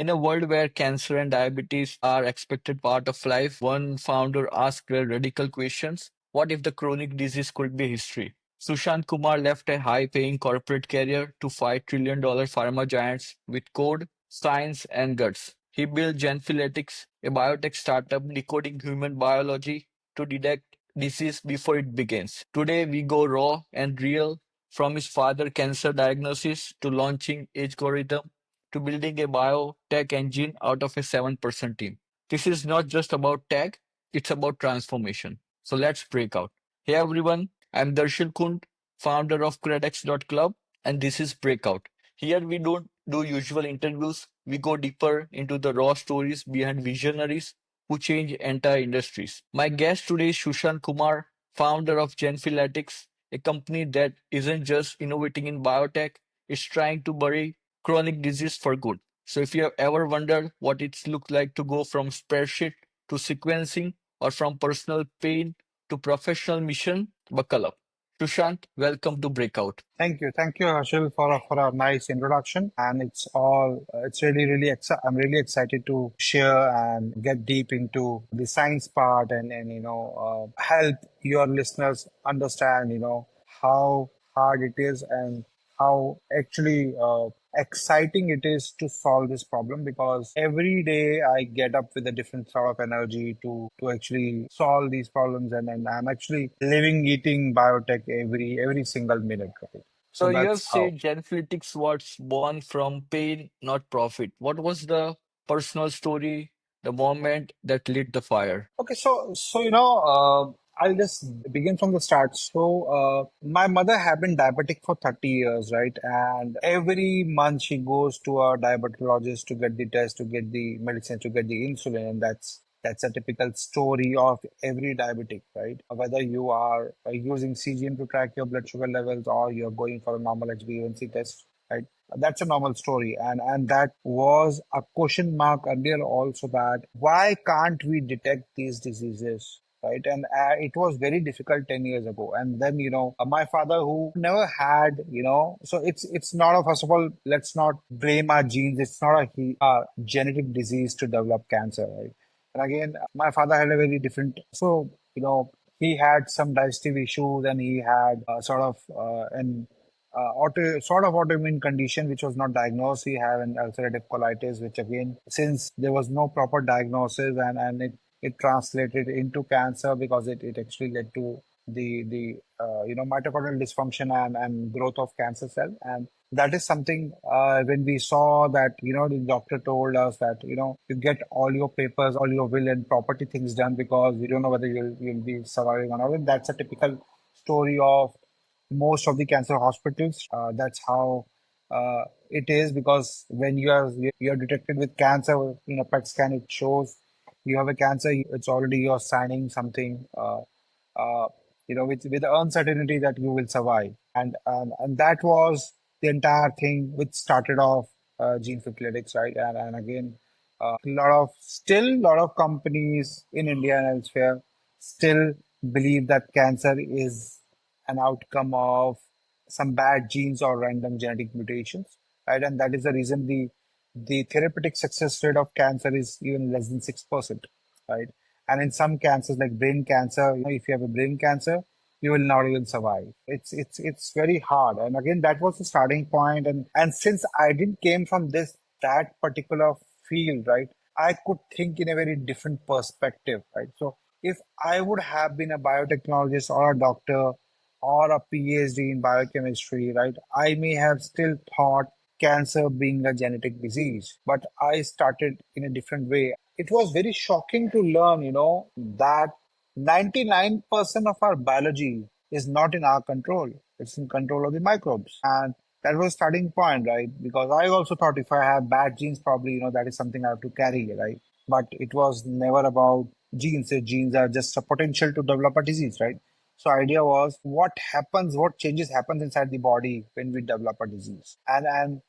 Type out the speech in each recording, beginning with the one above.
In a world where cancer and diabetes are expected part of life, one founder asked the radical questions. What if the chronic disease could be history? Sushant Kumar left a high-paying corporate career to fight trillion-dollar pharma giants with code, science, and guts. He built Genefitletics, a biotech startup decoding human biology to detect disease before it begins. Today, we go raw and real from his father cancer diagnosis to launching Agegorithm to building a biotech engine out of a 7% team. This is not just about tech, it's about transformation. So let's break out. Hey everyone, I'm Darshil Khunt, founder of credx.club, and this is Breakout. Here we don't do usual interviews, we go deeper into the raw stories behind visionaries who change entire industries. My guest today is Sushant Kumar, founder of Genefitletics, a company that isn't just innovating in biotech, it's trying to bury chronic disease for good. So if you have ever wondered what it looks like to go from spreadsheet to sequencing or from personal pain to professional mission, buckle up. Sushant, welcome to Breakout. Thank you, Harshil, for a nice introduction. And it's I'm really excited to share and get deep into the science part and help your listeners understand, how hard it is and how actually exciting it is to solve this problem because every day I get up with a different sort of energy to actually solve these problems and I'm actually living, eating biotech every single minute, right? So So you have that's how. said Genfletics was born from pain, not profit. What was the personal story, the moment that lit the fire? Okay, I'll just begin from the start. My mother had been diabetic for 30 years, right? And every month she goes to a diabetologist to get the test, to get the medicine, to get the insulin, and that's a typical story of every diabetic, right? Whether you are using CGM to track your blood sugar levels or you're going for a normal HbA1c test, right? That's a normal story. And that was a question mark earlier also that why can't we detect these diseases? Right. And it was very difficult 10 years ago. And then, my father who never had, so it's not a, first of all, let's not blame our genes. It's not a genetic disease to develop cancer. Right. And again, my father had a very different, he had some digestive issues and he had an sort of autoimmune condition which was not diagnosed. He had an ulcerative colitis, which again, since there was no proper diagnosis and it translated into cancer because it actually led to the mitochondrial dysfunction and growth of cancer cell. And that is something when we saw that, the doctor told us that, you get all your papers, all your will and property things done because we don't know whether you'll be surviving or not. And that's a typical story of most of the cancer hospitals. That's how it is because when you're detected with cancer in a PET scan, it shows you have a cancer. It's already you're signing something, uh, with the uncertainty that you will survive. And that was the entire thing which started off gene Genefletics, right? And again, a lot of companies in India and elsewhere still believe that cancer is an outcome of some bad genes or random genetic mutations, right? And that is the reason the therapeutic success rate of cancer is even less than 6%, right? And in some cancers like brain cancer, if you have a brain cancer, you will not even survive. It's very hard. And again, that was the starting point. And since I didn't came from that particular field, right, I could think in a very different perspective, right? So if I would have been a biotechnologist or a doctor or a PhD in biochemistry, right, I may have still thought cancer being a genetic disease, but I started in a different way. It was very shocking to learn, that 99% of our biology is not in our control. It's in control of the microbes. And that was starting point, right? Because I also thought if I have bad genes, probably, that is something I have to carry, right? But it was never about genes. The genes are just a potential to develop a disease, right? So idea was what changes happens inside the body when we develop a disease. And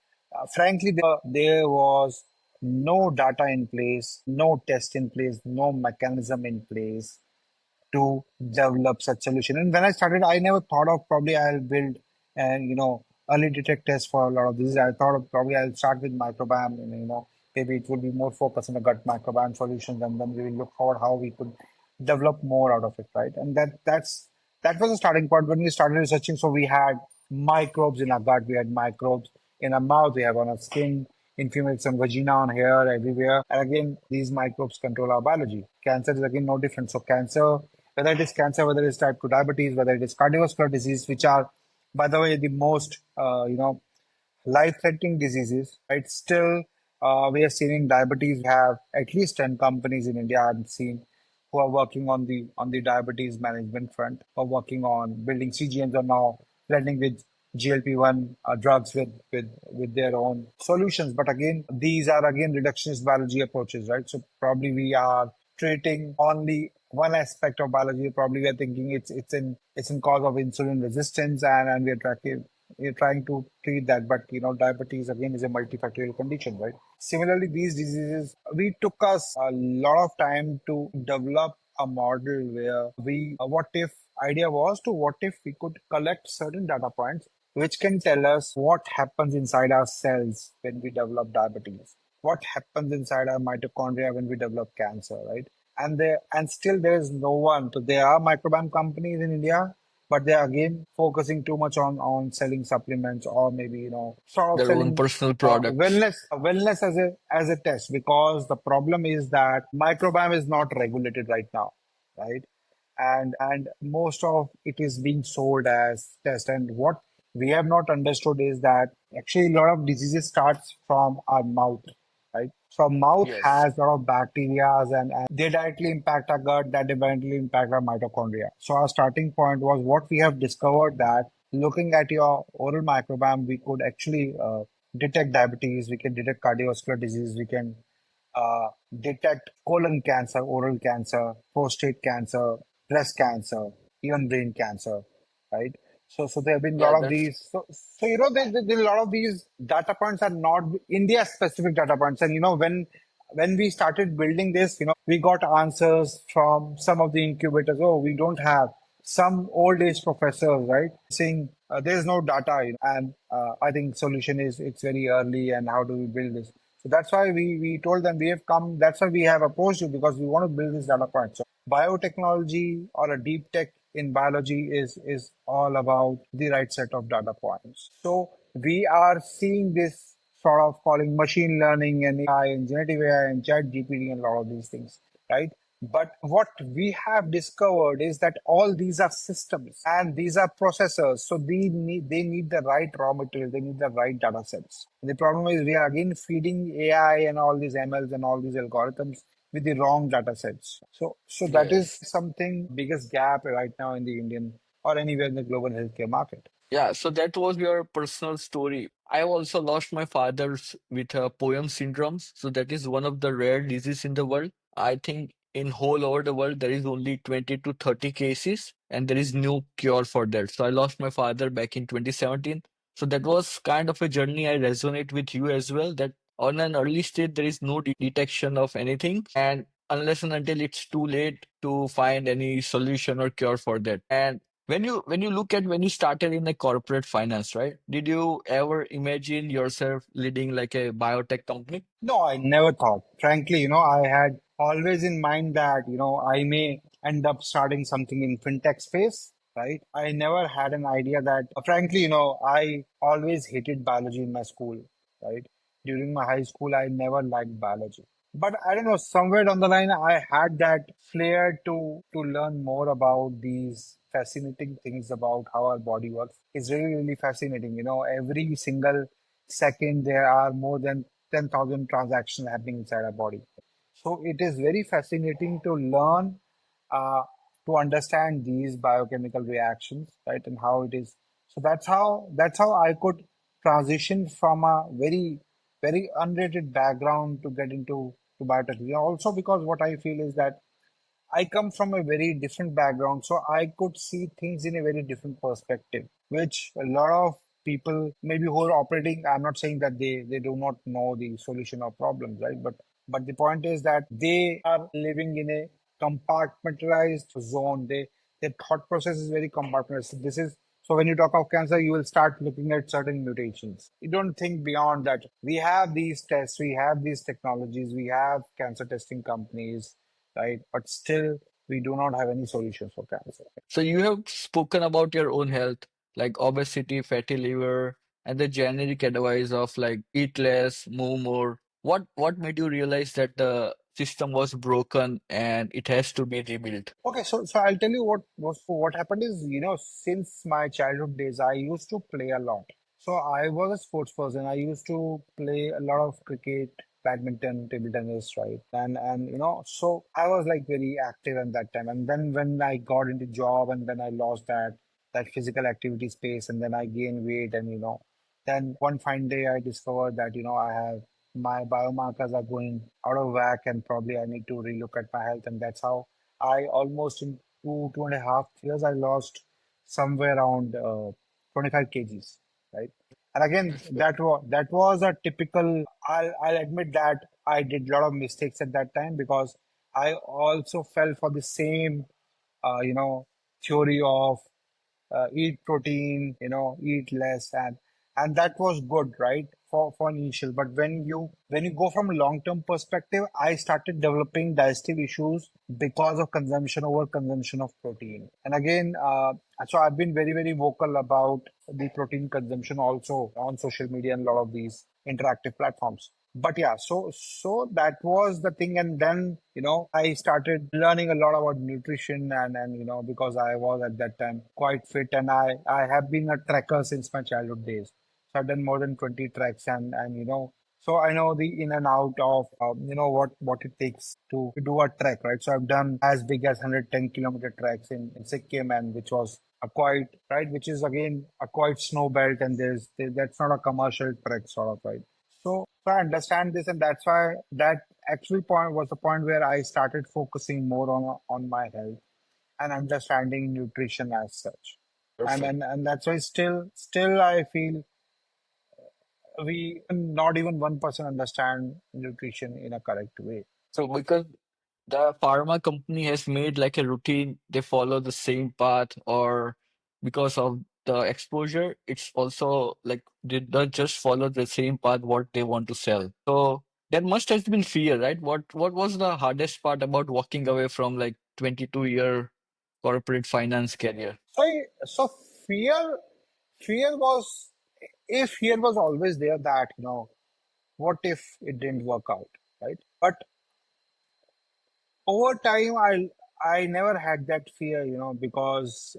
frankly, there was no data in place, no test in place, no mechanism in place to develop such solution. And when I started, I never thought of probably I'll build and early detect tests for a lot of diseases. I thought of probably I'll start with microbiome and maybe it will be more focused on the gut microbiome solutions, and then we will look forward how we could develop more out of it, right? And that was the starting point when we started researching. So we had microbes in our gut, we had microbes in our mouth, we have on our skin, in females and vagina, on hair, everywhere. And again, these microbes control our biology. Cancer is again no different. So cancer, whether it is cancer, whether it is type 2 diabetes, whether it is cardiovascular disease, which are, by the way, the most life-threatening diseases, right? Still, we are seeing in diabetes. We have at least 10 companies in India I've seen who are working on the diabetes management front, or working on building CGMs, or now blending with GLP-1 drugs with their own solutions. But again, these are again reductionist biology approaches, right? So probably we are treating only one aspect of biology. Probably we are thinking it's in cause of insulin resistance, and we're trying to treat that. But diabetes again is a multifactorial condition, right? Similarly, these diseases, we took us a lot of time to develop a model where what if idea was to what if we could collect certain data points which can tell us what happens inside our cells when we develop diabetes, what happens inside our mitochondria when we develop cancer, right? And still there is no one. So there are microbiome companies in India, but they're again focusing too much on selling supplements, or maybe sort of Their own selling personal products. wellness as a test, because the problem is that microbiome is not regulated right now, right? And most of it is being sold as test. And what we have not understood is that actually a lot of diseases starts from our mouth, right? So mouth Yes, has a lot of bacteria, and they directly impact our gut, that directly impact our mitochondria. So our starting point was what we have discovered, that looking at your oral microbiome, we could actually detect diabetes, we can detect cardiovascular disease, we can uh, detect colon cancer, oral cancer, prostate cancer, breast cancer, even brain cancer, right? So there have been a yeah, lot of that's these. So there a lot of these data points are not India specific data points. And when we started building this, we got answers from some of the incubators. Oh, we don't have some old age professors, right? Saying there's no data, and I think solution is it's very early, and how do we build this? So that's why we told them we have come. That's why we have approached you, because we want to build this data point. So biotechnology or a deep tech in biology is all about the right set of data points. So we are seeing this sort of calling machine learning and AI and generative AI and chat GPT and a lot of these things, right? But what we have discovered is that all these are systems and these are processors. So they need the right raw material, they need the right data sets. The problem is we are again feeding AI and all these MLs and all these algorithms with the wrong data sets. So that is yes. something biggest gap right now in the Indian or anywhere in the global healthcare market. Yeah, so that was your personal story. I also lost my father with poem syndromes. So that is one of the rare diseases in the world. I think in whole over the world there is only 20 to 30 cases and there is no cure for that. So I lost my father back in 2017. So that was kind of a journey. I resonate with you as well that on an early stage there is no detection of anything, and unless and until it's too late to find any solution or cure for that. And when you look at when you started in a corporate finance, right? Did you ever imagine yourself leading like a biotech company? No, I never thought. Frankly, I had always in mind that, I may end up starting something in fintech space, right? I never had an idea that, frankly, I always hated biology in my school, right? During my high school, I never liked biology. But I don't know, somewhere down the line, I had that flair to learn more about these fascinating things about how our body works. It's really, really fascinating. Every single second, there are more than 10,000 transactions happening inside our body. So it is very fascinating to learn, uh, to understand these biochemical reactions, right, and how it is. So that's how I could transition from a very very unrated background to get into to biotech. Also because what I feel is that I come from a very different background, so I could see things in a very different perspective, which a lot of people maybe who are operating, I'm not saying that they do not know the solution of problems, right? But the point is that they are living in a compartmentalized zone. Their thought process is very compartmentalized. So this is So when you talk of cancer, you will start looking at certain mutations. You don't think beyond that. We have these tests, we have these technologies, we have cancer testing companies, right? But still, we do not have any solutions for cancer. So you have spoken about your own health, like obesity, fatty liver, and the generic advice of like eat less, move more. What made you realize that the system was broken and it has to be rebuilt? Okay, so I'll tell you what happened is, since my childhood days, I used to play a lot. So I was a sports person. I used to play a lot of cricket, badminton, table tennis, right? And so I was like very active at that time. And then when I got into job and then I lost that physical activity space and then I gained weight and then one fine day I discovered that I have my biomarkers are going out of whack and probably I need to relook at my health, and that's how I almost in 2.5 years, I lost somewhere around 25 kgs, right? And again, That's good. that was a typical. I'll admit that I did a lot of mistakes at that time because I also fell for the same, theory of eat protein, eat less, and that was good, right? For initial. But when you go from a long-term perspective, I started developing digestive issues because of consumption over consumption of protein. And again, so I've been very, very vocal about the protein consumption also on social media and a lot of these interactive platforms. But yeah, so that was the thing, and then I started learning a lot about nutrition, and because I was at that time quite fit, and I have been a trekker since my childhood days. So I've done more than 20 treks, and so I know the in and out of what it takes to do a trek, right? So I've done as big as 110-kilometer treks in Sikkim, and which was a quite right, which is again a quite snow belt, and that's not a commercial trek sort of, right? So I understand this, and that's why that actual point was the point where I started focusing more on my health and understanding nutrition as such. And Perfect. and, and that's why still I feel we not even 1% understand nutrition in a correct way. So because the pharma company has made like a routine, they follow the same path, or because of the exposure, it's also like they don't just follow the same path what they want to sell. So there must have been fear, right? What was the hardest part about walking away from like 22-year corporate finance career? So fear was if fear was always there that what if it didn't work out, right? But over time I never had that fear, because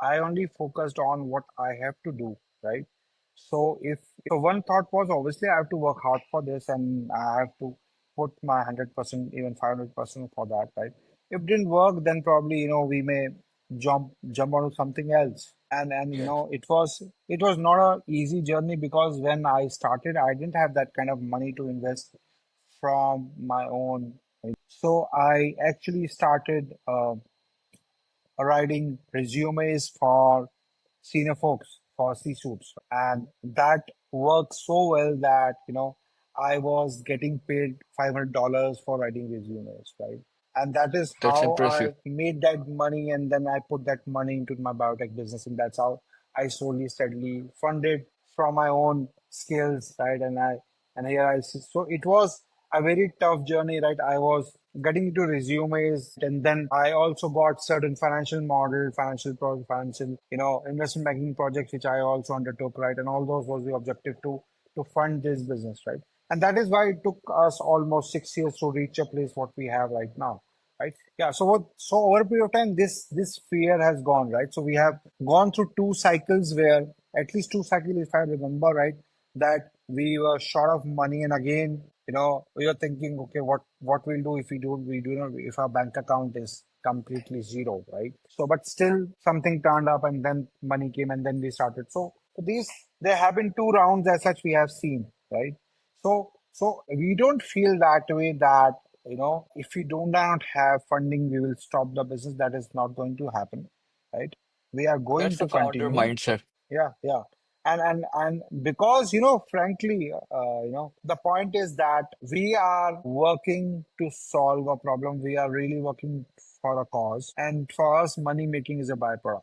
I only focused on what I have to do, right? So if so one thought was obviously I have to work hard for this and I have to put my 100%, even 500% for that, right? If it didn't work, then probably, we may jump onto something else. And Yeah, it was not a easy journey because when I started, I didn't have that kind of money to invest from my own. So I actually started writing resumes for senior folks for C-suits, and that worked so well that I was getting paid $500 for writing resumes, right? And that is that's how impressive. I made that money, and then I put that money into my biotech business, and that's how I slowly, steadily funded from my own skills, right? And here I see. So it was a very tough journey, right? I was getting into resumes, and then I also got certain financial model, financial, investment banking projects, which I also undertook, right? And all those was the objective to fund this business, right? And that is why it took us almost 6 years to reach a place what we have right now, right? Yeah. So over a period of time, this fear has gone, right? So we have gone through two cycles where at least two cycles, if I remember right, that we were short of money, and again, we were thinking, okay, what we'll do if we do not if our bank account is completely zero, right? So, but still something turned up, and then money came, and then we started. So these there have been two rounds as such we have seen, right? So we don't feel that way that, if we do not have funding, we will stop the business. That is not going to happen, right? We are going That's to the founder continue. mindset. Yeah, yeah. And because, frankly, the point is that we are working to solve a problem. We are really working for a cause. And for us, money making is a byproduct,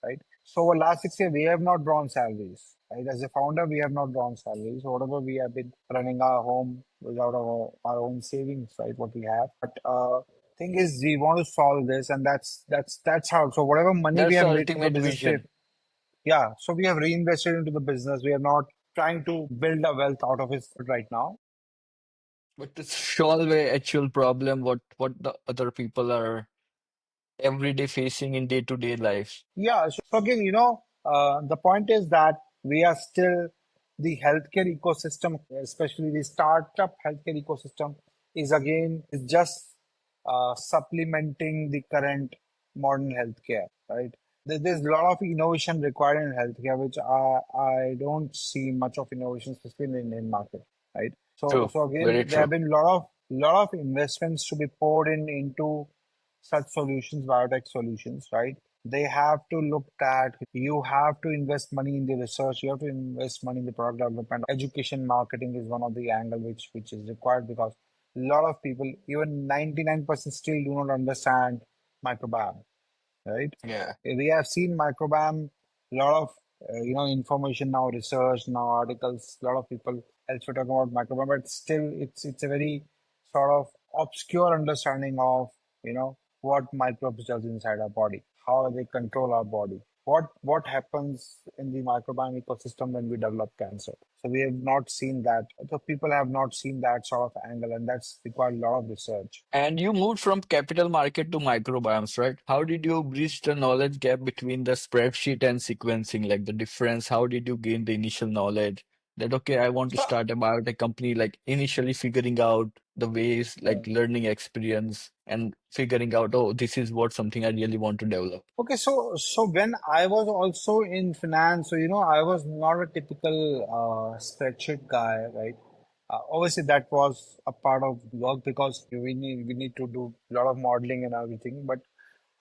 right? So over last 6 years, we have not drawn salaries. Right? As a founder, we have not drawn salaries. So whatever we have been running our home without our own savings, right? What we have. But thing is, we want to solve this, and that's how. So whatever money we That's have the made from the ultimate business, vision. yeah. So we have reinvested into the business. We are not trying to build a wealth out of it right now. But to solve a actual problem, what the other people are every day facing in day-to-day lives. Yeah, so again, the point is that we are still the healthcare ecosystem, especially the startup healthcare ecosystem, is just supplementing the current modern healthcare, right? There's a lot of innovation required in healthcare, which I don't see much of innovation, especially in the Indian market, right? So True, so very again, there have true. been lot of investments to be poured into such solutions, biotech solutions, right? They have to look at, you have to invest money in the research, you have to invest money in the product development. Education marketing is one of the angle which is required because a lot of people, even 99% still do not understand microbiome, right? Yeah. We have seen microbiome, a lot of information now, research now, articles. A lot of people elsewhere talking about microbiome, but still, it's a very sort of obscure understanding of what microbes does inside our body, how they control our body, what happens in the microbiome ecosystem when we develop cancer. So we have not seen that. So people have not seen that sort of angle, and that's required a lot of research. And you moved from capital market to microbiomes, right? How did you bridge the knowledge gap between the spreadsheet and sequencing, like the difference? How did you gain the initial knowledge that, okay, I want to So, start a biotech company, like initially figuring out the ways, like learning experience and figuring out, oh, this is what something I really want to develop. okay, so when I was also in finance, so I was not a typical spreadsheet guy, right? Obviously, that was a part of work because we need to do a lot of modeling and everything. But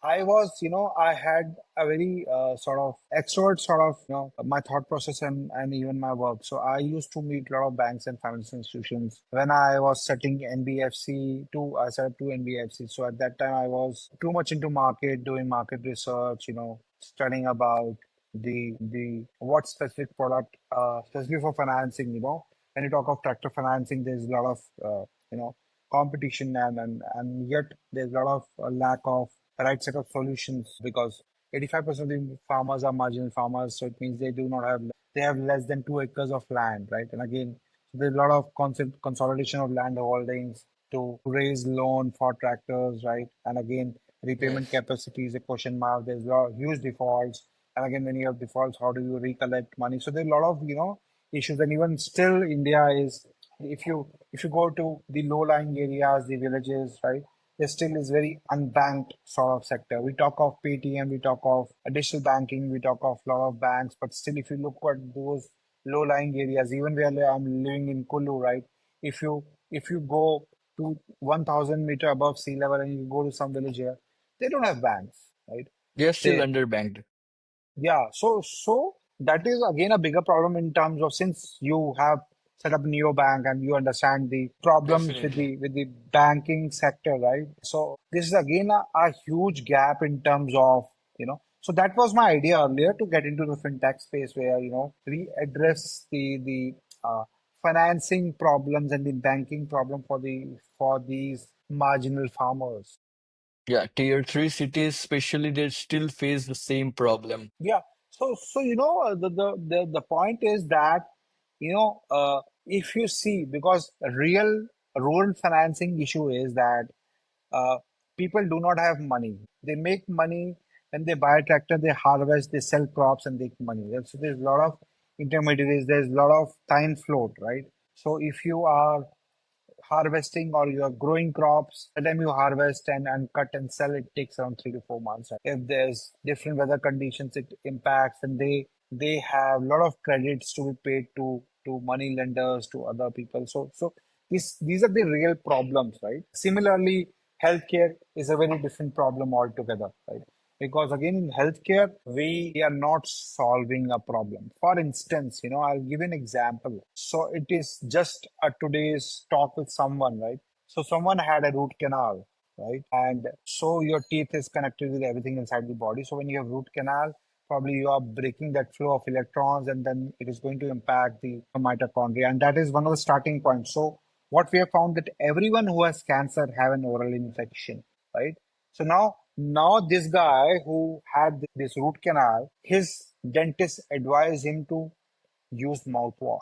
I was, I had a very sort of extrovert sort of, my thought process and even my work. So I used to meet a lot of banks and financial institutions. When I was setting NBFC, I set up two NBFC. So at that time, I was too much into market, doing market research, studying about the what specific product, especially for financing, when you talk of tractor financing, there's a lot of, competition and yet there's a lot of lack of right set of solutions because 85% of the farmers are marginal farmers, so it means they have less than 2 acres of land, right? And again, there's a lot of consolidation of land holdings to raise loan for tractors, right? And again, repayment Yes. capacity is a question mark. There's a lot of huge defaults, and again, when you have defaults, how do you recollect money? So there's a lot of issues, and even still, India is if you go to the low-lying areas, the villages, right? There still is very unbanked sort of sector. We talk of Paytm, we talk of digital banking, we talk of a lot of banks, but still, if you look at those low-lying areas, even where I'm living in Kulu, right? If you go to 1,000 meter above sea level and you go to some village here, they don't have banks, right? They're still They underbanked. yeah, so that is again a bigger problem in terms of since you have set up neobank and you understand the problems with Definitely. the banking sector, right? So this is again a huge gap in terms of So that was my idea earlier to get into the fintech space where we address the financing problems and the banking problem for these marginal farmers. Yeah, tier three cities, especially, they still face the same problem. Yeah. So the point is that if you see because a real rural financing issue is that uh, people do not have money. They make money when they buy a tractor, they harvest, they sell crops, and they make money. So there's a lot of intermediaries. There's a lot of time float, right? So if you are harvesting or you're growing crops, by the time you harvest and cut and sell, it takes around 3 to 4 months. If there's different weather conditions, it impacts, and they have a lot of credits to be paid to money lenders, to other people. So these are the real problems, right? Similarly, healthcare is a very different problem altogether, right? Because again, in healthcare, we are not solving a problem. For instance, I'll give you an example. So it is just a today's talk with someone, right? So someone had a root canal, right? And so your teeth is connected with everything inside the body. So when you have root canal, probably you are breaking that flow of electrons, and then it is going to impact the mitochondria. And that is one of the starting points. So what we have found that everyone who has cancer have an oral infection, right? So now this guy who had this root canal, his dentist advised him to use mouthwash,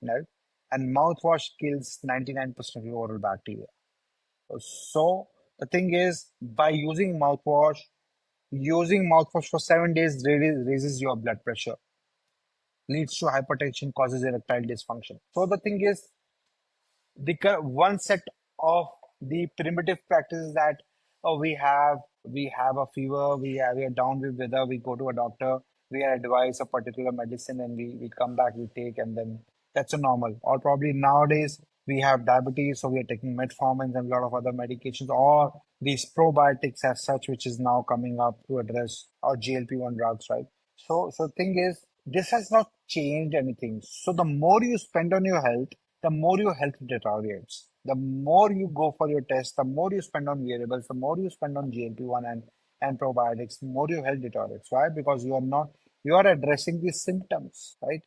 right? And mouthwash kills 99% of your oral bacteria. So the thing is, by using mouthwash for 7 days raises your blood pressure, leads to hypertension, causes erectile dysfunction. So the thing is, one set of the primitive practices that we have a fever, we are down with weather, we go to a doctor, we are advised a particular medicine, and we come back, we take, and then that's a normal. Or probably nowadays we have diabetes, so we are taking metformins and a lot of other medications, or these probiotics as such, which is now coming up to address our GLP-1 drugs, right? So thing is, this has not changed anything. So the more you spend on your health, the more your health deteriorates. The more you go for your test, the more you spend on variables, the more you spend on GLP-1 and probiotics, the more your health deteriorates. Why? Because you are addressing the symptoms, right?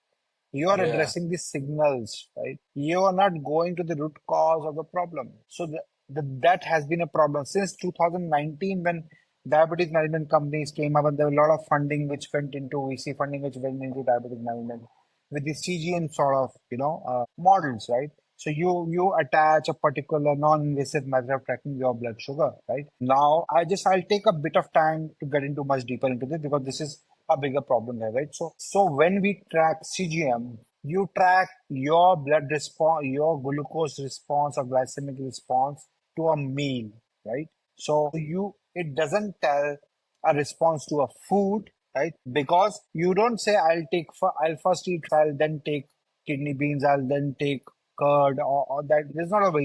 You are Yeah. addressing the signals, right? You are not going to the root cause of the problem. So that has been a problem since 2019 when diabetes management companies came up, and there were a lot of funding which went into VC funding, which went into diabetes management with the CGM sort of, models, right? So you attach a particular non-invasive method of tracking your blood sugar, right? Now I'll take a bit of time to get into much deeper into this because this is a bigger problem here, right? So when we track CGM, you track your blood response, your glucose response or glycemic response to a meal, right? So you it doesn't tell a response to a food, right? Because you don't say I'll first eat, I'll then take kidney beans, I'll then take curd, or that. There's not a way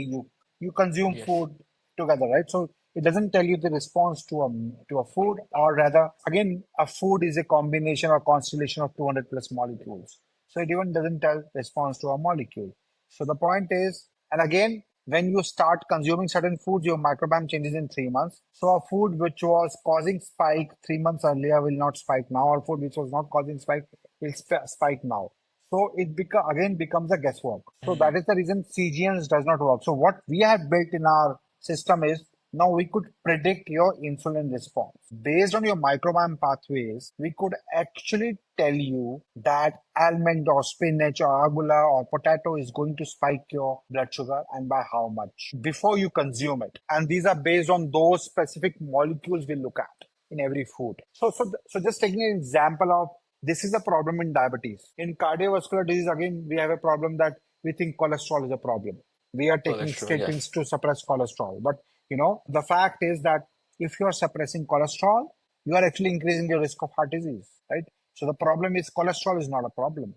you consume Yes. food together, right? So it doesn't tell you the response to a food, or rather, again, a food is a combination or constellation of 200 plus molecules. So it even doesn't tell response to a molecule. So the point is, and again, when you start consuming certain foods, your microbiome changes in 3 months. So a food which was causing spike 3 months earlier will not spike now, or food which was not causing spike will spike now. So it again becomes a guesswork. So that Mm. is the reason CGMs does not work. So what we have built in our system is now we could predict your insulin response. Based on your microbiome pathways, we could actually tell you that almond or spinach or arugula or potato is going to spike your blood sugar and by how much before you consume it. And these are based on those specific molecules we look at in every food. So just taking an example of this is a problem in diabetes. In cardiovascular disease, again, we have a problem that we think cholesterol is a problem. We are taking Cholesterol, statins yes. to suppress cholesterol. But the fact is that if you are suppressing cholesterol, you are actually increasing your risk of heart disease, right? So the problem is cholesterol is not a problem.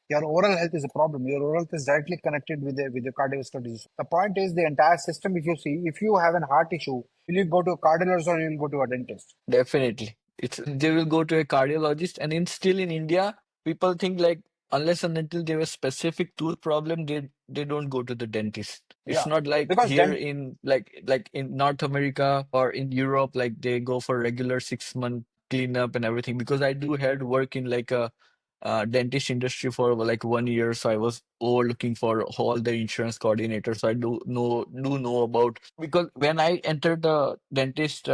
Your oral health is a problem. Your oral health is directly connected with the cardiovascular disease. The point is the entire system. If you have a heart issue, will you go to a cardiologist or you will go to a dentist? Definitely. It's they will go to a cardiologist, and still in India, people think like unless and until they have a specific tooth problem, they don't go to the dentist. It's Yeah, not like because here then in like in North America or in Europe, like they go for regular 6 month cleanup and everything. Because I do had work in like a dentist industry for like 1 year, so I was overlooking for all the insurance coordinators. So I do know about because when I entered the dentist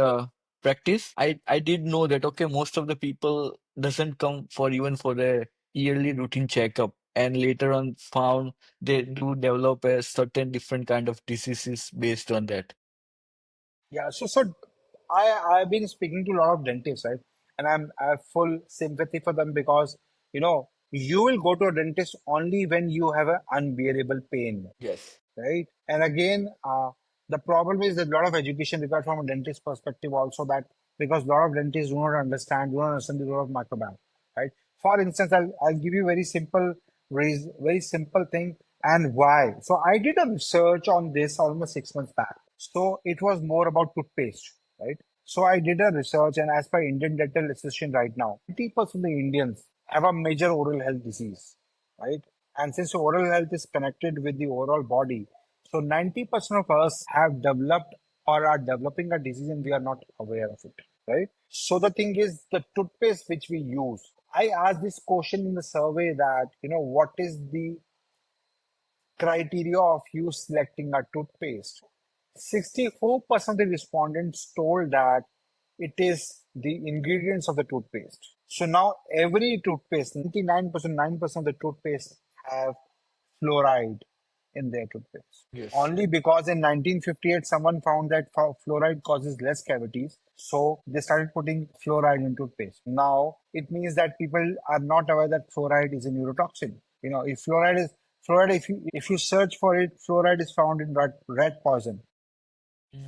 practice, I did know that okay, most of the people doesn't come for even for the yearly routine checkup, and later on found they do develop a certain different kind of diseases based on that. yeah, so I've been speaking to a lot of dentists, right? And I have full sympathy for them because you will go to a dentist only when you have an unbearable pain, Yes, right? And again, the problem is that a lot of education required from a dentist perspective also, that because a lot of dentists do not understand the role of microbiome, right? For instance, I'll give you very simple thing and why. So I did a research on this almost 6 months back. So it was more about toothpaste, right? So I did a research, and as per Indian Dental Association right now, 90% of the Indians have a major oral health disease, right? And since oral health is connected with the overall body, so 90% of us have developed or are developing a disease and we are not aware of it. right? So the thing is, the toothpaste which we use, I asked this question in the survey that, what is the criteria of you selecting a toothpaste? 64% of the respondents told that it is the ingredients of the toothpaste. So now every toothpaste, 99%, 9% of the toothpaste have fluoride in their toothpaste. Yes. Only because in 1958 someone found that fluoride causes less cavities, so they started putting fluoride in toothpaste. Now it means that people are not aware that fluoride is a neurotoxin. If fluoride, if you search for it, fluoride is found in rat poison.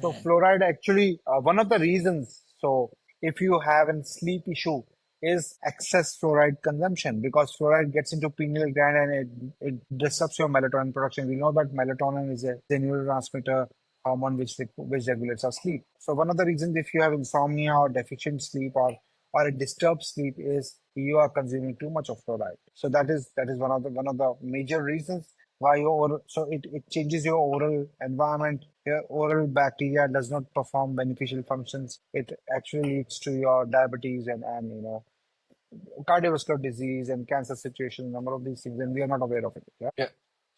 So Mm. fluoride actually, one of the reasons, so if you have a sleep issue, is excess fluoride consumption, because fluoride gets into pineal gland and it disrupts your melatonin production. We know that melatonin is a neurotransmitter hormone which regulates our sleep. So one of the reasons, if you have insomnia or deficient sleep, or a disturbed sleep, is you are consuming too much of fluoride. So that is one of the major reasons why so it changes your oral environment. Your oral bacteria does not perform beneficial functions. It actually leads to your diabetes and cardiovascular disease and cancer situation, number of these things, and we are not aware of it. Yeah. Yeah.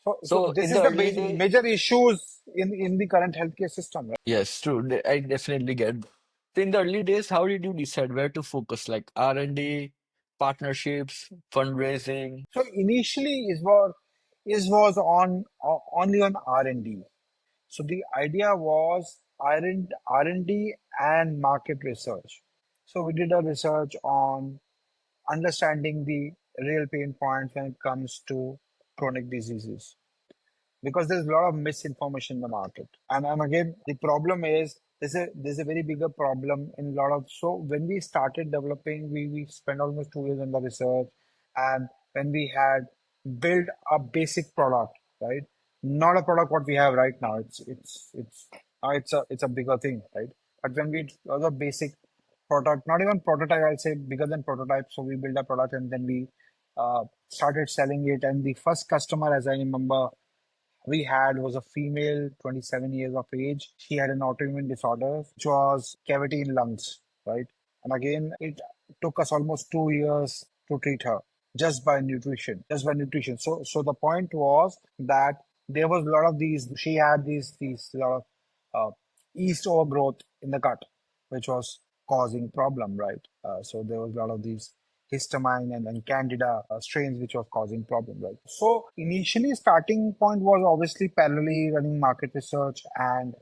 So So this in is the the early day, major issues in the current healthcare system. Right? yes, true. I definitely get. So in the early days, how did you decide where to focus? Like R&D, partnerships, fundraising? So initially is was only on R&D. So the idea was R&D and market research. So we did a research on understanding the real pain points when it comes to chronic diseases, because there's a lot of misinformation in the market. And again, the problem is there's a very bigger problem in a lot of. So when we started developing, we spent almost 2 years in the research, and when we had built a basic product, right? Not a product what we have right now. It's a bigger thing, right? But when we was a basic product, not even prototype, I'll say bigger than prototype. So we built a product and then we started selling it. And the first customer, as I remember, we had was a female, 27 years of age. She had an autoimmune disorder, which was cavity in lungs, right? And again, it took us almost 2 years to treat her just by nutrition, just by nutrition. So the point was that there was a lot of these. She had these lot of yeast overgrowth in the gut, which was causing problem, right? So there was a lot of these histamine and candida strains which was causing problem, right? So initially starting point was obviously parallelly running market research and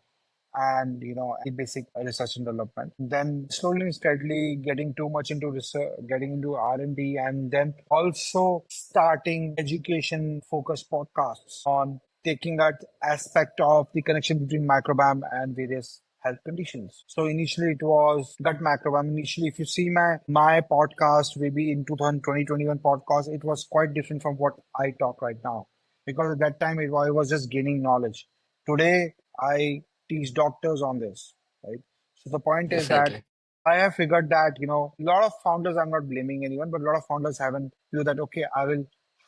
the basic research and development, then slowly and steadily getting too much into research, getting into R&D, and then also starting education focused podcasts on taking that aspect of the connection between microbiome and various health conditions. So initially it was gut microbiome. Initially, if you see my podcast, maybe in 2020 podcast, it was quite different from what I talk right now, because at that time I was just gaining knowledge. Today I teach doctors on this, right? So the point is that Definitely. I have figured that, a lot of founders, I'm not blaming anyone, but a lot of founders haven't feel that, okay, I will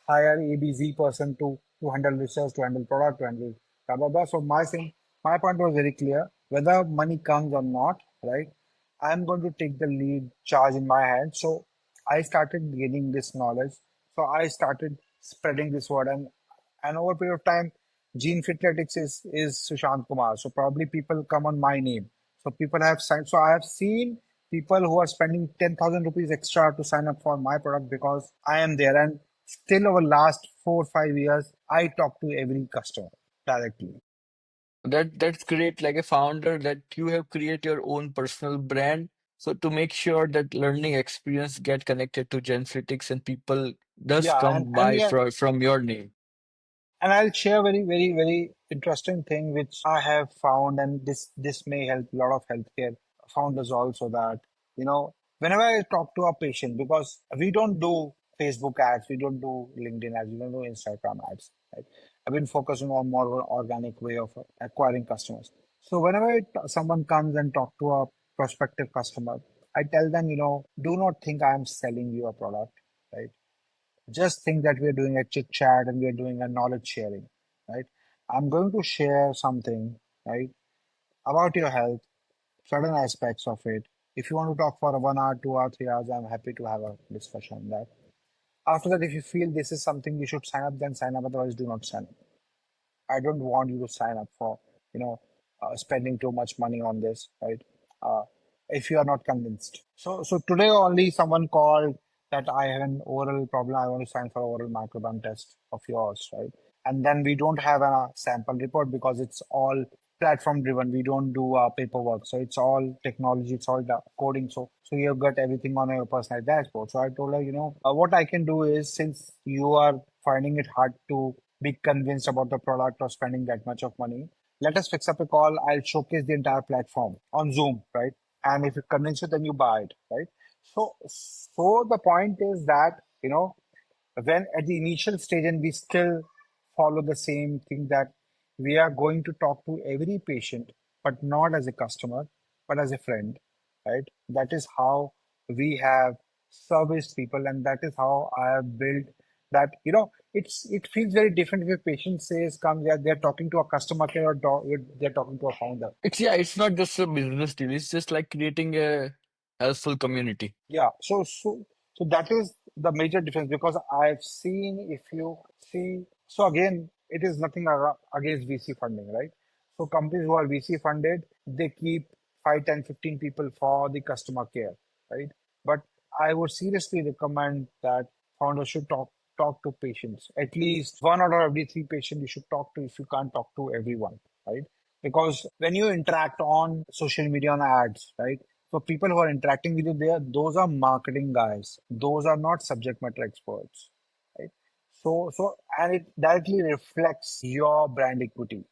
hire ABC person to handle research, to handle product, to handle blah, blah, blah. So my point was very clear. Whether money comes or not, right? I'm going to take the lead charge in my hand. So I started gaining this knowledge. So I started spreading this word, and over a period of time, Genefitletics is Sushant Kumar. So probably people come on my name. So people have signed. So I have seen people who are spending 10,000 rupees extra to sign up for my product because I am there. And still over last 4 or 5 years, I talk to every customer directly. That's great. Like a founder, that you have created your own personal brand. So to make sure that learning experience get connected to Genfletics and people does Yeah, and come and by yeah, from your name. and I'll share a very, very, very interesting thing which I have found, and this may help a lot of healthcare founders also, that whenever I talk to a patient, because we don't do Facebook ads, we don't do LinkedIn ads, we don't do Instagram ads. Right? I've been focusing on more of an organic way of acquiring customers. So whenever someone comes and talk to a prospective customer, I tell them, do not think I am selling you a product, right? Just think that we're doing a chit chat and we're doing a knowledge sharing, right? I'm going to share something, right, about your health, certain aspects of it. If you want to talk for 1 hour, 2 hour, 3 hours, I'm happy to have a discussion on that. After that, if you feel this is something you should sign up, then sign up. Otherwise, do not sign up. I don't want you to sign up for, you know, spending too much money on this, right? Uh, if you are not convinced. So today only someone called that I have an oral problem. I want to sign for oral microbiome test of yours, right? And then we don't have a sample report because it's all platform driven. We don't do paperwork, so it's all technology. It's all the coding. So you've got everything on your personal dashboard. So I told her, what I can do is, since you are finding it hard to be convinced about the product or spending that much of money, let us fix up a call. I'll showcase the entire platform on Zoom, right? And if it convinces you, then you buy it, right? So the point is that, when at the initial stage and we still follow the same thing, that we are going to talk to every patient, but not as a customer, but as a friend, right? That is how we have serviced people, and that is how I have built that. It feels very different if a patient says, come, they're talking to a customer care, or they're talking to a founder. It's not just a business deal. It's just like creating a helpful community. Yeah, so that is the major difference, because I've seen, if you see, so again, it is nothing against VC funding, right? So companies who are VC funded, they keep 5, 10, 15 people for the customer care, right? But I would seriously recommend that founders should talk to patients. At least one out of every three patients you should talk to, if you can't talk to everyone, right? Because when you interact on social media on ads, right? So people who are interacting with you there, those are marketing guys. Those are not subject matter experts, right? And it directly reflects your brand equity,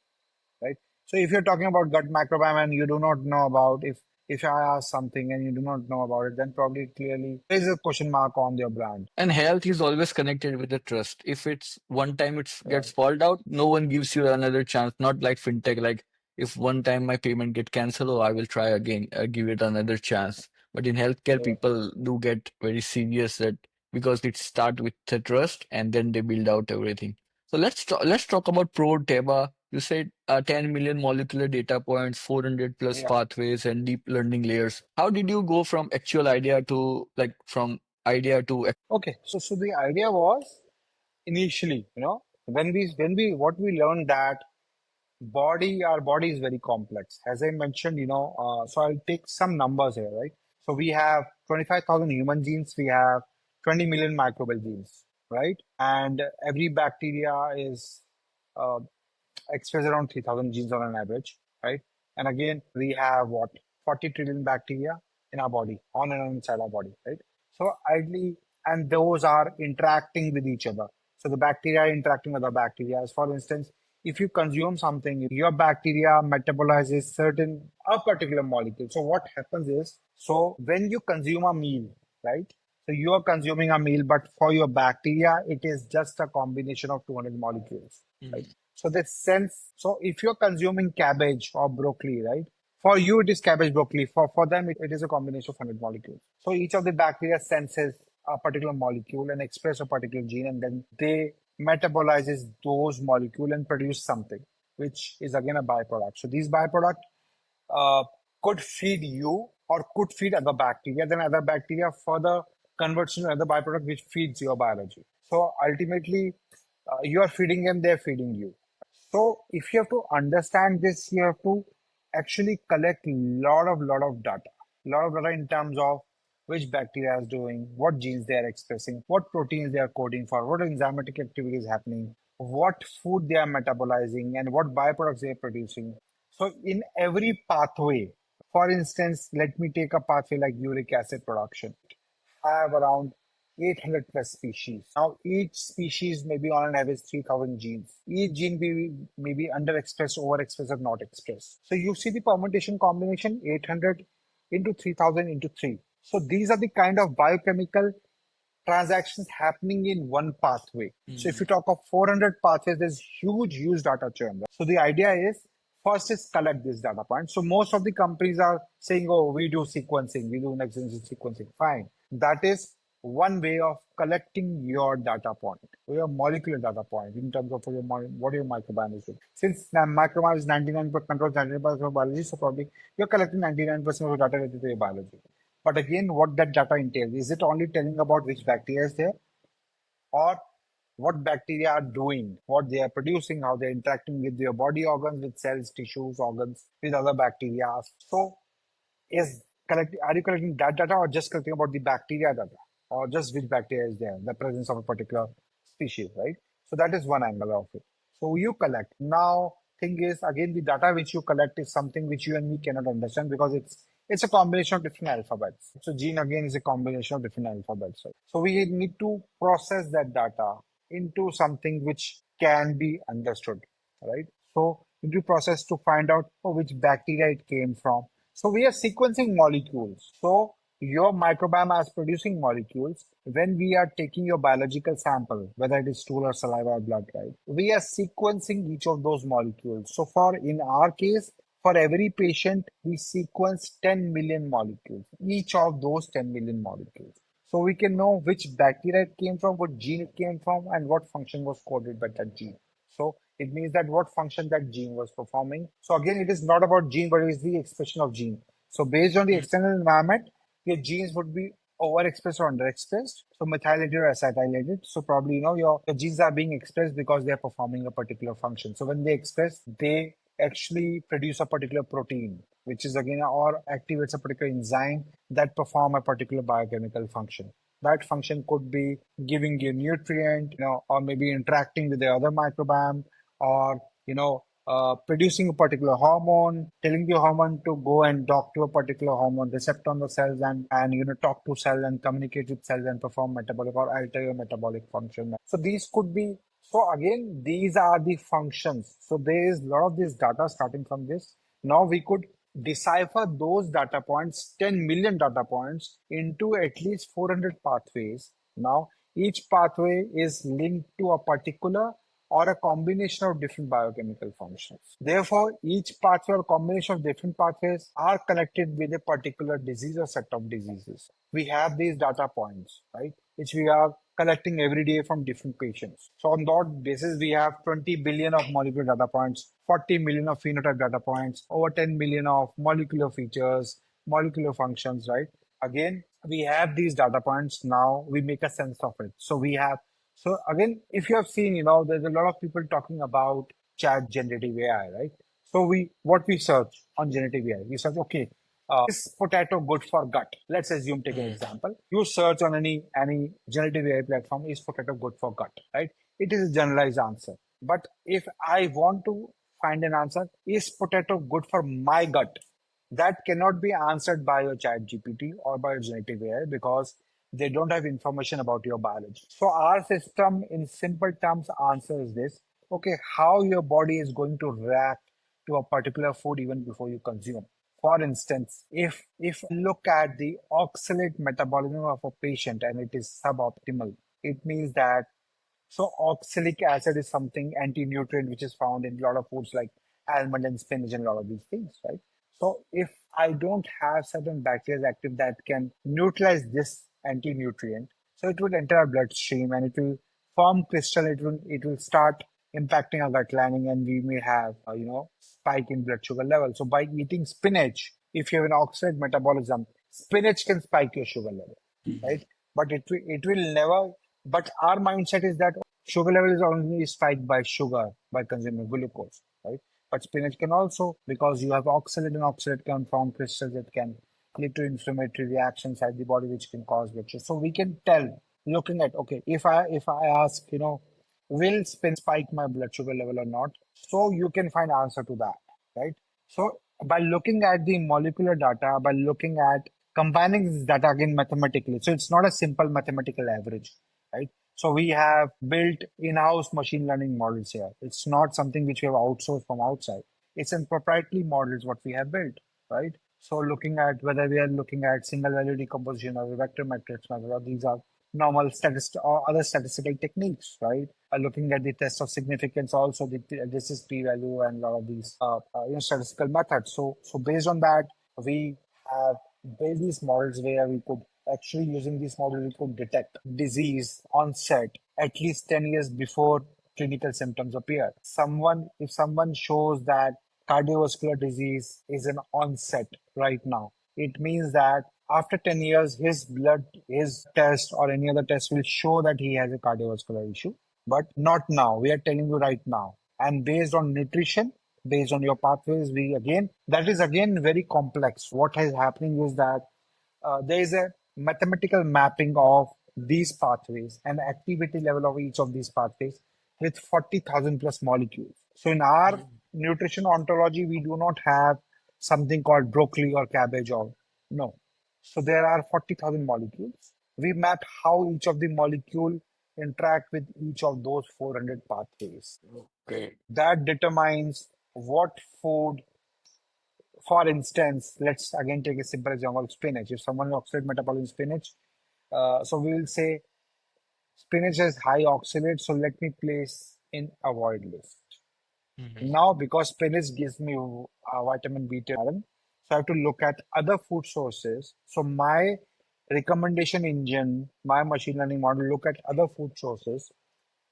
right? So if you're talking about gut microbiome and you do not know about, if I ask something and you do not know about it, then probably clearly there is a question mark on your brand. And health is always connected with the trust. If it's one time it Yeah, gets followed out, no one gives you another chance. Not like fintech, like if one time my payment get cancelled, oh, I will try again, give it another chance. But in healthcare, yeah. people do get very serious that because it start with the trust and then they build out everything. So let's talk about Pro Teba. You said 10 million molecular data points, 400 plus Yeah. pathways, and deep learning layers. How did you go from actual idea to like from idea to Okay. So the idea was, initially, when we what we learned, that our body is very complex. As I mentioned, so I'll take some numbers here, right? So we have 25,000 human genes, we have 20 million microbial genes, right? And every bacteria is uh, express around 3,000 genes on an average, right? And again, we have what, 40 trillion bacteria in our body, on and inside our body, right? So ideally, and those are interacting with each other. So the bacteria are interacting with the bacteria. For instance, if you consume something, your bacteria metabolizes a particular molecule. So what happens is, so when you consume a meal, right? So you are consuming a meal, but for your bacteria, it is just a combination of 200 molecules, right? Mhm. So that sense, so if you're consuming cabbage or broccoli, right? For you, it is cabbage broccoli. For them, it is a combination of 100 molecules. So each of the bacteria senses a particular molecule and express a particular gene, and then they metabolizes those molecule and produce something, which is again a byproduct. So these byproduct uh, could feed you or could feed other bacteria. Then other bacteria further converts into another byproduct which feeds your biology. So ultimately, you are feeding them, they're feeding you. So if you have to understand this, you have to actually collect lot of data, in terms of which bacteria is doing, what genes they are expressing, what proteins they are coding for, what enzymatic activity is happening, what food they are metabolizing, and what byproducts they are producing. So in every pathway, for instance, let me take a pathway like uric acid production, have around 800 plus species. Now, each species may be on an average 3,000 genes. Each gene may be underexpressed, overexpressed, or not expressed. So you see the permutation combination, 800 into 3,000 into 3. So these are the kind of biochemical transactions happening in one pathway. So if you Mhm. talk of 400 pathways, there's huge data churn. So the idea is, first is collect this data point. So most of the companies are saying, oh, we do sequencing, we do next generation sequencing. Fine. That is one way of collecting your data point, or your molecular data point in terms of what your microbiome is doing. Since microbiome is 99% controls 99% of biology, so probably you're collecting 99% of the data related to your biology. But again, what that data entails, is it only telling about which bacteria is there, or what bacteria are doing, what they are producing, how they're interacting with your body organs, with cells, tissues, organs, with other bacteria. So is are you collecting that data, or just collecting about the bacteria data, or just which bacteria is there, the presence of a particular species, right? So that is one angle of it. So you collect. Now, thing is, again, the data which you collect is something which you and me cannot understand, because it's a combination of different alphabets. So gene again is a combination of different alphabets. Right? So we need to process that data into something which can be understood, right? So into process to find out, oh, which bacteria it came from. So we are sequencing molecules. So your microbiome is producing molecules. When we are taking your biological sample, whether it is stool or saliva or blood, right? We are sequencing each of those molecules. So for in our case, for every patient, we sequence 10 million molecules, each of those 10 million molecules. So we can know which bacteria it came from, what gene it came from, and what function was coded by that gene. So it means that what function that gene was performing. So again, it is not about gene, but it is the expression of gene. So based on the Mhm. external environment, your genes would be overexpressed or underexpressed. So methylated or acetylated. So probably, your genes are being expressed because they are performing a particular function. So when they express, they actually produce a particular protein, which is again, or activates a particular enzyme that perform a particular biochemical function. That function could be giving you nutrient, or maybe interacting with the other microbiome, or producing a particular hormone, telling the hormone to go and dock to a particular hormone receptor on the cells, and talk to cells and communicate with cells and perform metabolic or alter your metabolic function. So these could be. So again, these are the functions. So there is a lot of this data starting from this. Now we could decipher those data points, 10 million data points, into at least 400 pathways. Now, each pathway is linked to a particular or a combination of different biochemical functions. Therefore, each pathway or combination of different pathways are connected with a particular disease or set of diseases. We have these data points, right, which we are collecting every day from different patients. So on that basis, we have 20 billion of molecular data points, 40 million of phenotype data points, over 10 million of molecular features, molecular functions, right? Again, we have these data points. Now we make a sense of it. So again, if you have seen, there's a lot of people talking about chat generative AI, right? So what we search on generative AI, we search, okay, is potato good for gut? Let's assume, take an Mhm. example. You search on any generative AI platform, is potato good for gut, right? It is a generalized answer. But if I want to find an answer, is potato good for my gut? That cannot be answered by your chat GPT or by your generative AI, because they don't have information about your biology. So our system in simple terms answers this. Okay, how your body is going to react to a particular food even before you consume. For instance, if look at the oxalate metabolism of a patient and it is suboptimal, it means that, so oxalic acid is something anti-nutrient which is found in a lot of foods like almond and spinach and a lot of these things, right? So if I don't have certain bacteria active that can neutralize this anti-nutrient, so it will enter our bloodstream and it will form crystal. It will start impacting our gut lining, and we may have spike in blood sugar level. So by eating spinach, if you have an oxalate metabolism, spinach can spike your sugar level, right? But it will never. But our mindset is that sugar level is only spiked by sugar, by consuming glucose, right? But spinach can also, because you have oxalate, and oxalate can form crystals that can lead to inflammatory reactions at the body, which can cause blood sugar. So we can tell, looking at, okay, if I ask, will spinach spike my blood sugar level or not? So you can find answer to that, right? So by looking at the molecular data, by looking at combining this data again mathematically, so it's not a simple mathematical average, right? So we have built in-house machine learning models here. It's not something which we have outsourced from outside. It's in proprietary models what we have built, right? So looking at whether we are looking at single value decomposition or vector matrix method, or these are normal statistic or other statistical techniques, right? Looking at the test of significance, also this is p-value and a lot of these statistical methods. So based on that, we have built these models where we could actually using this model to detect disease onset at least 10 years before clinical symptoms appear. If someone shows that cardiovascular disease is an onset right now, it means that after 10 years, his test or any other test will show that he has a cardiovascular issue, but not now. We are telling you right now. And based on nutrition, based on your pathways, that is again very complex. What is happening is that there is a mathematical mapping of these pathways and activity level of each of these pathways with 40,000 plus molecules. So in our nutrition ontology, we do not have something called broccoli or cabbage or no. So there are 40,000 molecules. We map how each of the molecule interact with each of those 400 pathways. Okay. That determines what food, for instance, let's again take a simple example, spinach. If someone oxidate metabolism spinach, so we will say spinach has high oxalate, so let me place in avoid list. Mhm. Now, because spinach gives me vitamin B12 iron, so I have to look at other food sources. So my recommendation engine, my machine learning model look at other food sources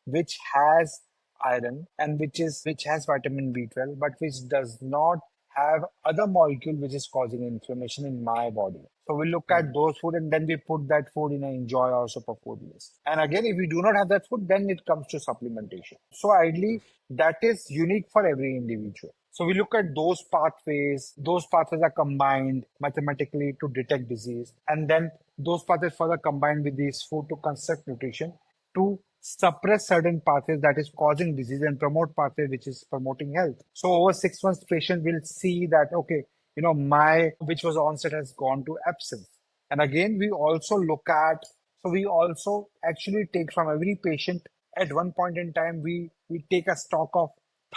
which has iron and which has vitamin B12, but which does not have other molecule which is causing inflammation in my body. So we look at those food and then we put that food in an enjoy or superfood list. And again, if we do not have that food, then it comes to supplementation. So ideally, that is unique for every individual. So we look at those pathways. Those pathways are combined mathematically to detect disease. And then those pathways further combined with these food to construct nutrition to suppress certain pathways that is causing disease and promote pathway which is promoting health. So over 6 months, patient will see that, okay, my which was onset has gone to absence. And again, we also actually take from every patient at one point in time, we take a stock of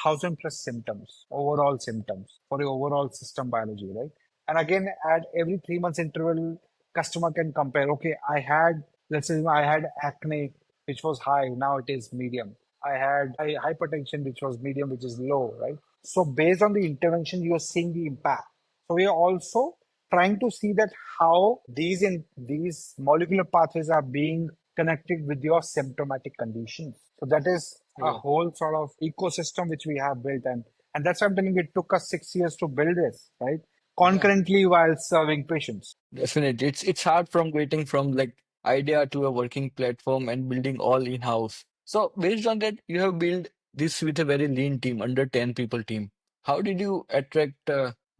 1,000 plus symptoms, overall symptoms for the overall system biology, right? And again, at every 3 months interval, customer can compare. Okay, let's say I had acne, which was high, now it is medium. I had hypertension, which was medium, which is low, right? So based on the intervention, you are seeing the impact. So we are also trying to see that how these molecular pathways are being connected with your symptomatic conditions. So that is a True. whole sort of ecosystem which we have built, and that's why I'm telling you, it took us 6 years to build this, right? Yeah, Concurrently while serving patients. definitely. It's hard from getting from like idea to a working platform and building all in-house. So based on that, you have built this with a very lean team, under 10 people team. How did you attract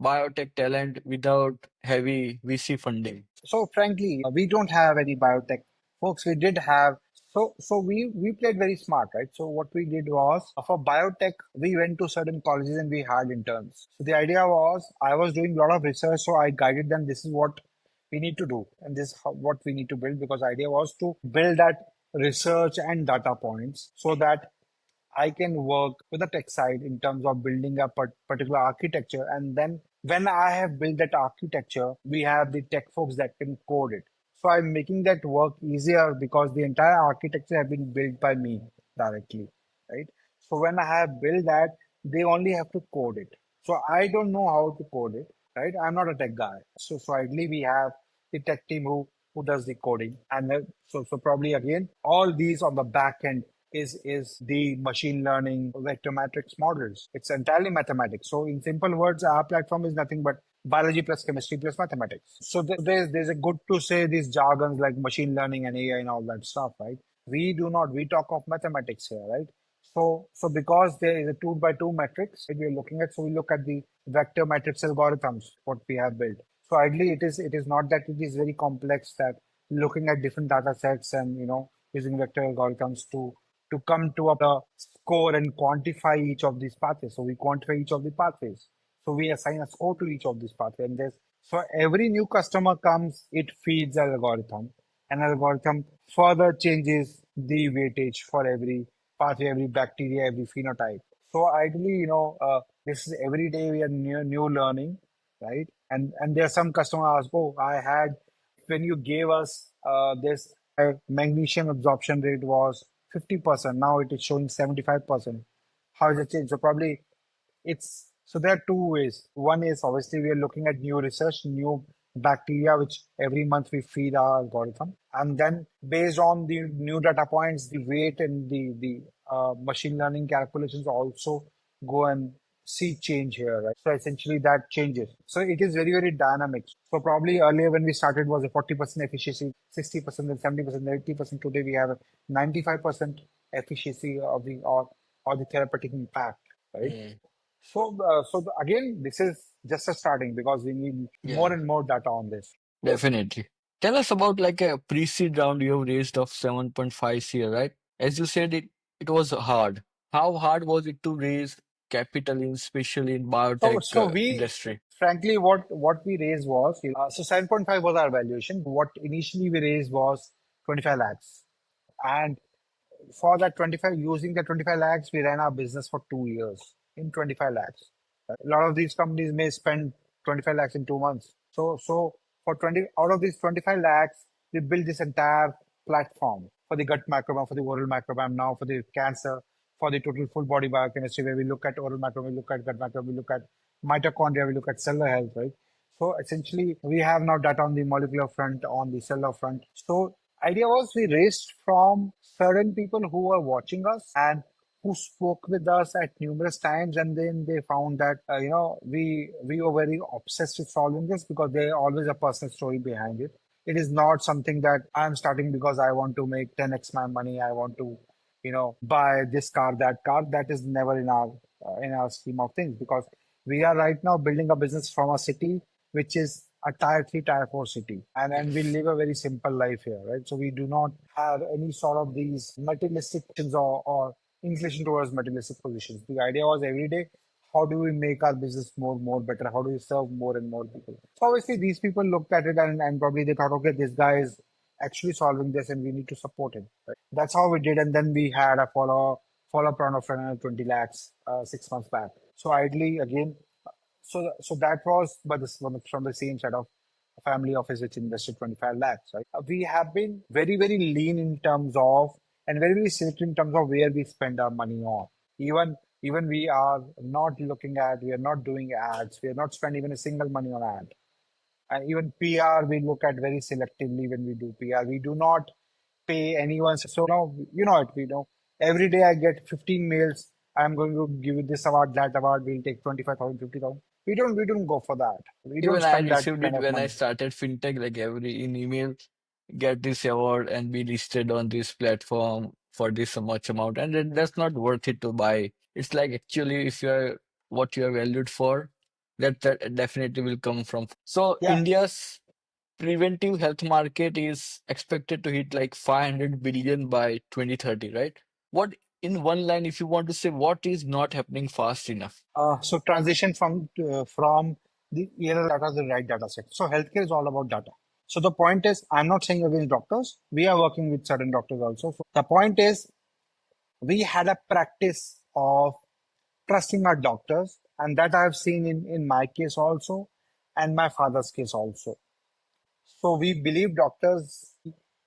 biotech talent without heavy VC funding? So frankly, we don't have any biotech folks. We did have we played very smart, right? So what we did was for biotech, we went to certain colleges and we hired interns. So the idea was I was doing a lot of research, so I guided them. This is what we need to do, and this is what we need to build. Because the idea was to build that research and data points so that I can work with the tech side in terms of building a particular architecture. And then when I have built that architecture, we have the tech folks that can code it. So I'm making that work easier because the entire architecture has been built by me directly, right? So when I have built that, they only have to code it. So I don't know how to code it, right? I'm not a tech guy. So ideally we have the tech team who does the coding. And so probably again, all these on the back end is the machine learning vector matrix models. It's entirely mathematics. So in simple words, our platform is nothing but biology plus chemistry plus mathematics. So there's a good to say these jargons like machine learning and AI and all that stuff, right? We do not, we talk of mathematics here, right? So because there is a two by two matrix that we are looking at, so we look at the vector matrix algorithms, what we have built. So ideally, it is not that it is very complex that looking at different data sets and using vector algorithms to come to a score and quantify each of these pathways. So we quantify each of the pathways. So we assign a score to each of these pathways. And so every new customer comes, it feeds an algorithm. An algorithm further changes the weightage for every pathway, every bacteria, every phenotype. So ideally, this is every day we are new learning, right? And there are some customers ask, oh, I had when you gave us this magnesium absorption rate was 50%. Now it is showing 75%. How is it changed? So probably it's so there are two ways. One is obviously we are looking at new research, new bacteria, which every month we feed our algorithm. And then based on the new data points, the weight and the machine learning calculations also go and see change here, right? So essentially that changes. So it is very, very dynamic. So probably earlier when we started was a 40% efficiency, 60%, then 70%, 80%. Today we have a 95% efficiency of or the therapeutic impact, right? Mm, Again, this is just a starting because we need more yeah, and more data on this. definitely. Tell us about like a pre-seed round you have raised of 7.5 CR, right? As you said, it was hard. How hard was it to raise capital in, especially in So, biotech so we, industry? frankly, what we raised was, so 7.5 was our valuation. What initially we raised was 25 lakhs. And for that 25, using the 25 lakhs, we ran our business for 2 years in 25 lakhs. A lot of these companies may spend 25 lakhs in 2 months. So for 20, out of these 25 lakhs, we built this entire platform for the gut microbiome, for the oral microbiome, now for the cancer, for the total full body biochemistry, where we look at oral microbiome, we look at gut microbiome, we look at mitochondria, we look at cellular health, right? So essentially, we have now data on the molecular front, on the cellular front. So idea was we raised from certain people who were watching us and who spoke with us at numerous times, and then they found that we were very obsessed with solving this because there always a personal story behind it. It is not something that I'm starting because I want to make 10x my money. I want to buy this car, that car. That is never in our scheme of things because we are right now building a business from a city which is a tier 3, tier 4 city. And we Yes. live a very simple life here, right? So we do not have any sort of these materialistic positions or inclination towards materialistic positions. The idea was every day, how do we make our business more better? How do we serve more and more people? So obviously these people looked at it and probably they thought, okay, this guy is actually solving this and we need to support him. Right? That's how we did. And then we had a follow-up round of another 20 lakhs 6 months back. So ideally, again, so that was, but this one from the same set of family office which invested 25 lakhs, right? We have been very, very lean in terms of and very, very selective in terms of where we spend our money on. Even we are not looking at, we are not doing ads, we are not spending even a single money on ad. And even PR, we look at very selectively when we do PR. We do not pay anyone. So now, you know it, we know. Every day I get 15 mails. I'm going to give you this award, that award. We'll take 25,000, 50,000. We don't go for that. We don't Even I spend that received kind it of when I money. started fintech, like every in email, get this award and be listed on this platform for this much amount, and then that's not worth it to buy. It's like actually if you're what you are valued for, that definitely will come from. So Yeah. India's preventive health market is expected to hit like 500 billion by 2030, right? What in one line, if you want to say what is not happening fast enough? So transition from the era data to the right data set. So healthcare is all about data. So the point is, I'm not saying against doctors. We are working with certain doctors also. The point is, we had a practice of trusting our doctors, and that I've seen in my case also, and my father's case also. So we believe doctors,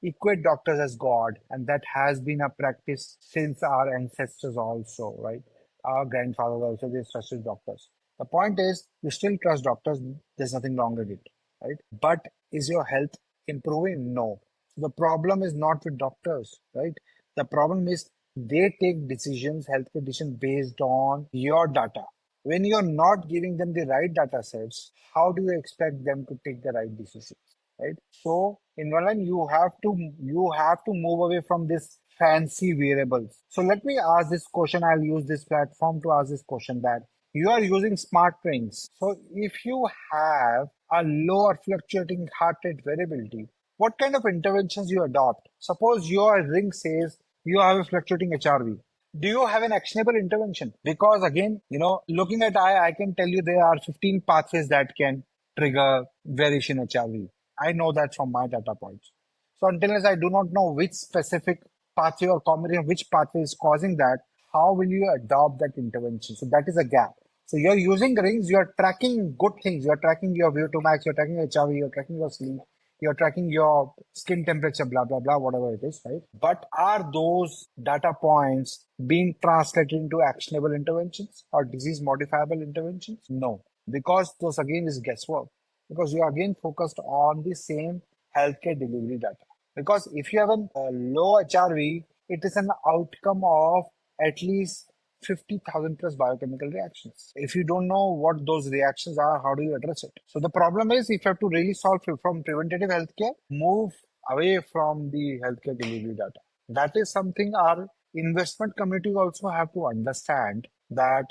equate doctors as God, and that has been a practice since our ancestors also, right? Our grandfathers also, they trusted doctors. The point is, you still trust doctors, there's nothing wrong with it, right? But is your health improving? No. The problem is not with doctors, right? The problem is they take decisions, healthcare decisions based on your data. When you're not giving them the right data sets, how do you expect them to take the right decisions? Right? So in one line, you have to move away from this fancy variables. So let me ask this question. I'll use this platform to ask this question that you are using smart rings. So if you have a low or fluctuating heart rate variability, what kind of interventions you adopt? Suppose your ring says you have a fluctuating HRV. Do you have an actionable intervention? Because again, looking at I can tell you there are 15 pathways that can trigger variation HRV. I know that from my data points. So until as I do not know which specific pathway or combination of which pathway is causing that, how will you adopt that intervention? So that is a gap. So you're using rings, you're tracking good things. You're tracking your VO2 max, you're tracking HRV, you're tracking your sleep, you're tracking your skin temperature, blah, blah, blah, whatever it is, right? But are those data points being translated into actionable interventions or disease modifiable interventions? No, because those again is guesswork. because you are again focused on the same healthcare delivery data. Because if you have a low HRV, it is an outcome of at least 50,000 plus biochemical reactions. If you don't know what those reactions are, how do you address it? So the problem is, if you have to really solve from preventative healthcare, move away from the healthcare delivery data. That is something our investment community also have to understand, that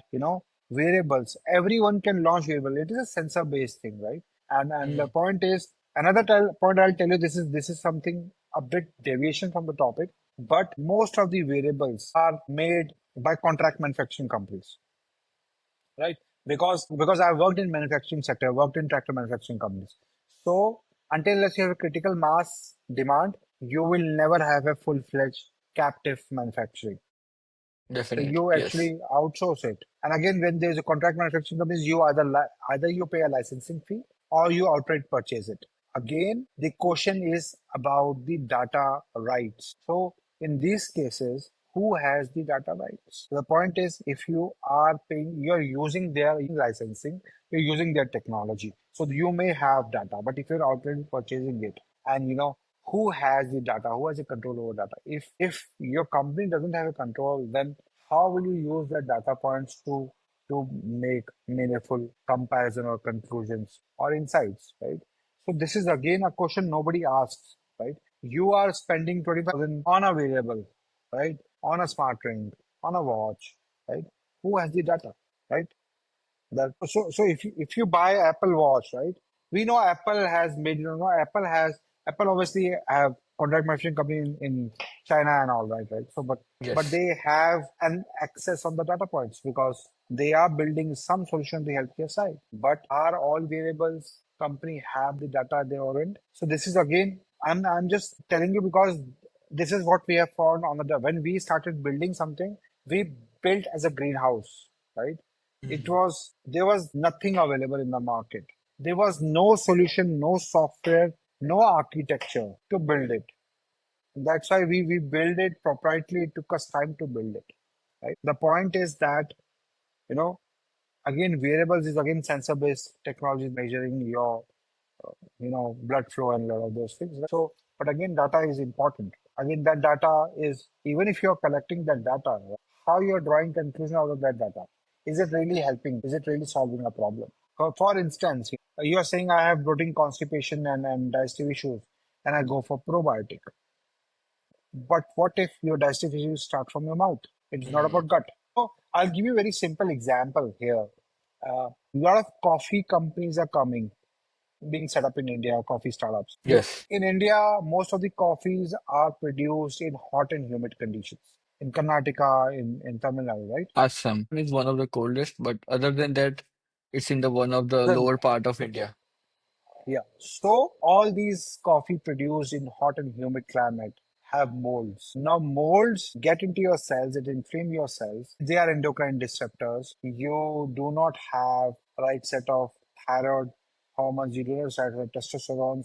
variables, everyone can launch variable. It is a sensor based thing, right? And the Mm. point is, point I'll tell you, this is something a bit deviation from the topic, but most of the variables are made by contract manufacturing companies, right? Because I worked in manufacturing sector, worked in tractor manufacturing companies. So until unless you have a critical mass demand, you will never have a full-fledged captive manufacturing. So Definitely. you Yes. actually outsource it. And again, when there's a contract manufacturing companies, you either you pay a licensing fee or you outright purchase it. Again, the question is about the data rights. So in these cases, who has the data rights? The point is, if you are paying, you're using their licensing, you're using their technology. So you may have data, but if you're outright purchasing it, and who has the data, who has the control over data? If your company doesn't have a control, then how will you use the data points to make meaningful comparison or conclusions or insights, right? So this is again a question nobody asks, right? You are spending 25,000 on a variable, right? On a smart ring, on a watch, right? Who has the data, right? So if you buy Apple Watch, right? We know Apple has made, Apple obviously have contract manufacturing company in China and all that, right? So but Yes. they have an access on the data points because they are building some solution on the healthcare side. But are all variables company have the data at their end? So this is again, I'm just telling you because this is what we have found on the when we started building something, we built as a greenhouse, right? Mm. There was nothing available in the market. There was no solution, no software, no architecture to build it. That's why we build it proprietary. It took us time to build it, right? The point is that, you know, again, variables is again sensor based technology measuring your blood flow and a lot of those things. So, but again, data is important. Again, that data is, even if you're collecting that data, how you're drawing conclusion out of that data. Is it really helping? Is it really solving a problem? For instance, you're saying I have bloating, constipation, and digestive issues, and I go for probiotic. But what if your digestive issues start from your mouth? It's not Mm. about gut. So I'll give you a very simple example here. A lot of coffee companies are coming, being set up in India, coffee startups. Yes. In India, most of the coffees are produced in hot and humid conditions. In Karnataka, in Tamil Nadu, right? Assam is one of the coldest, but other than that, it's in the one of the Then, lower part of India. yeah. So all these coffee produced in hot and humid climate have molds. Now molds get into your cells, it inflame your cells. They are endocrine disruptors. You do not have right set of thyroid hormones, you do not have right testosterone.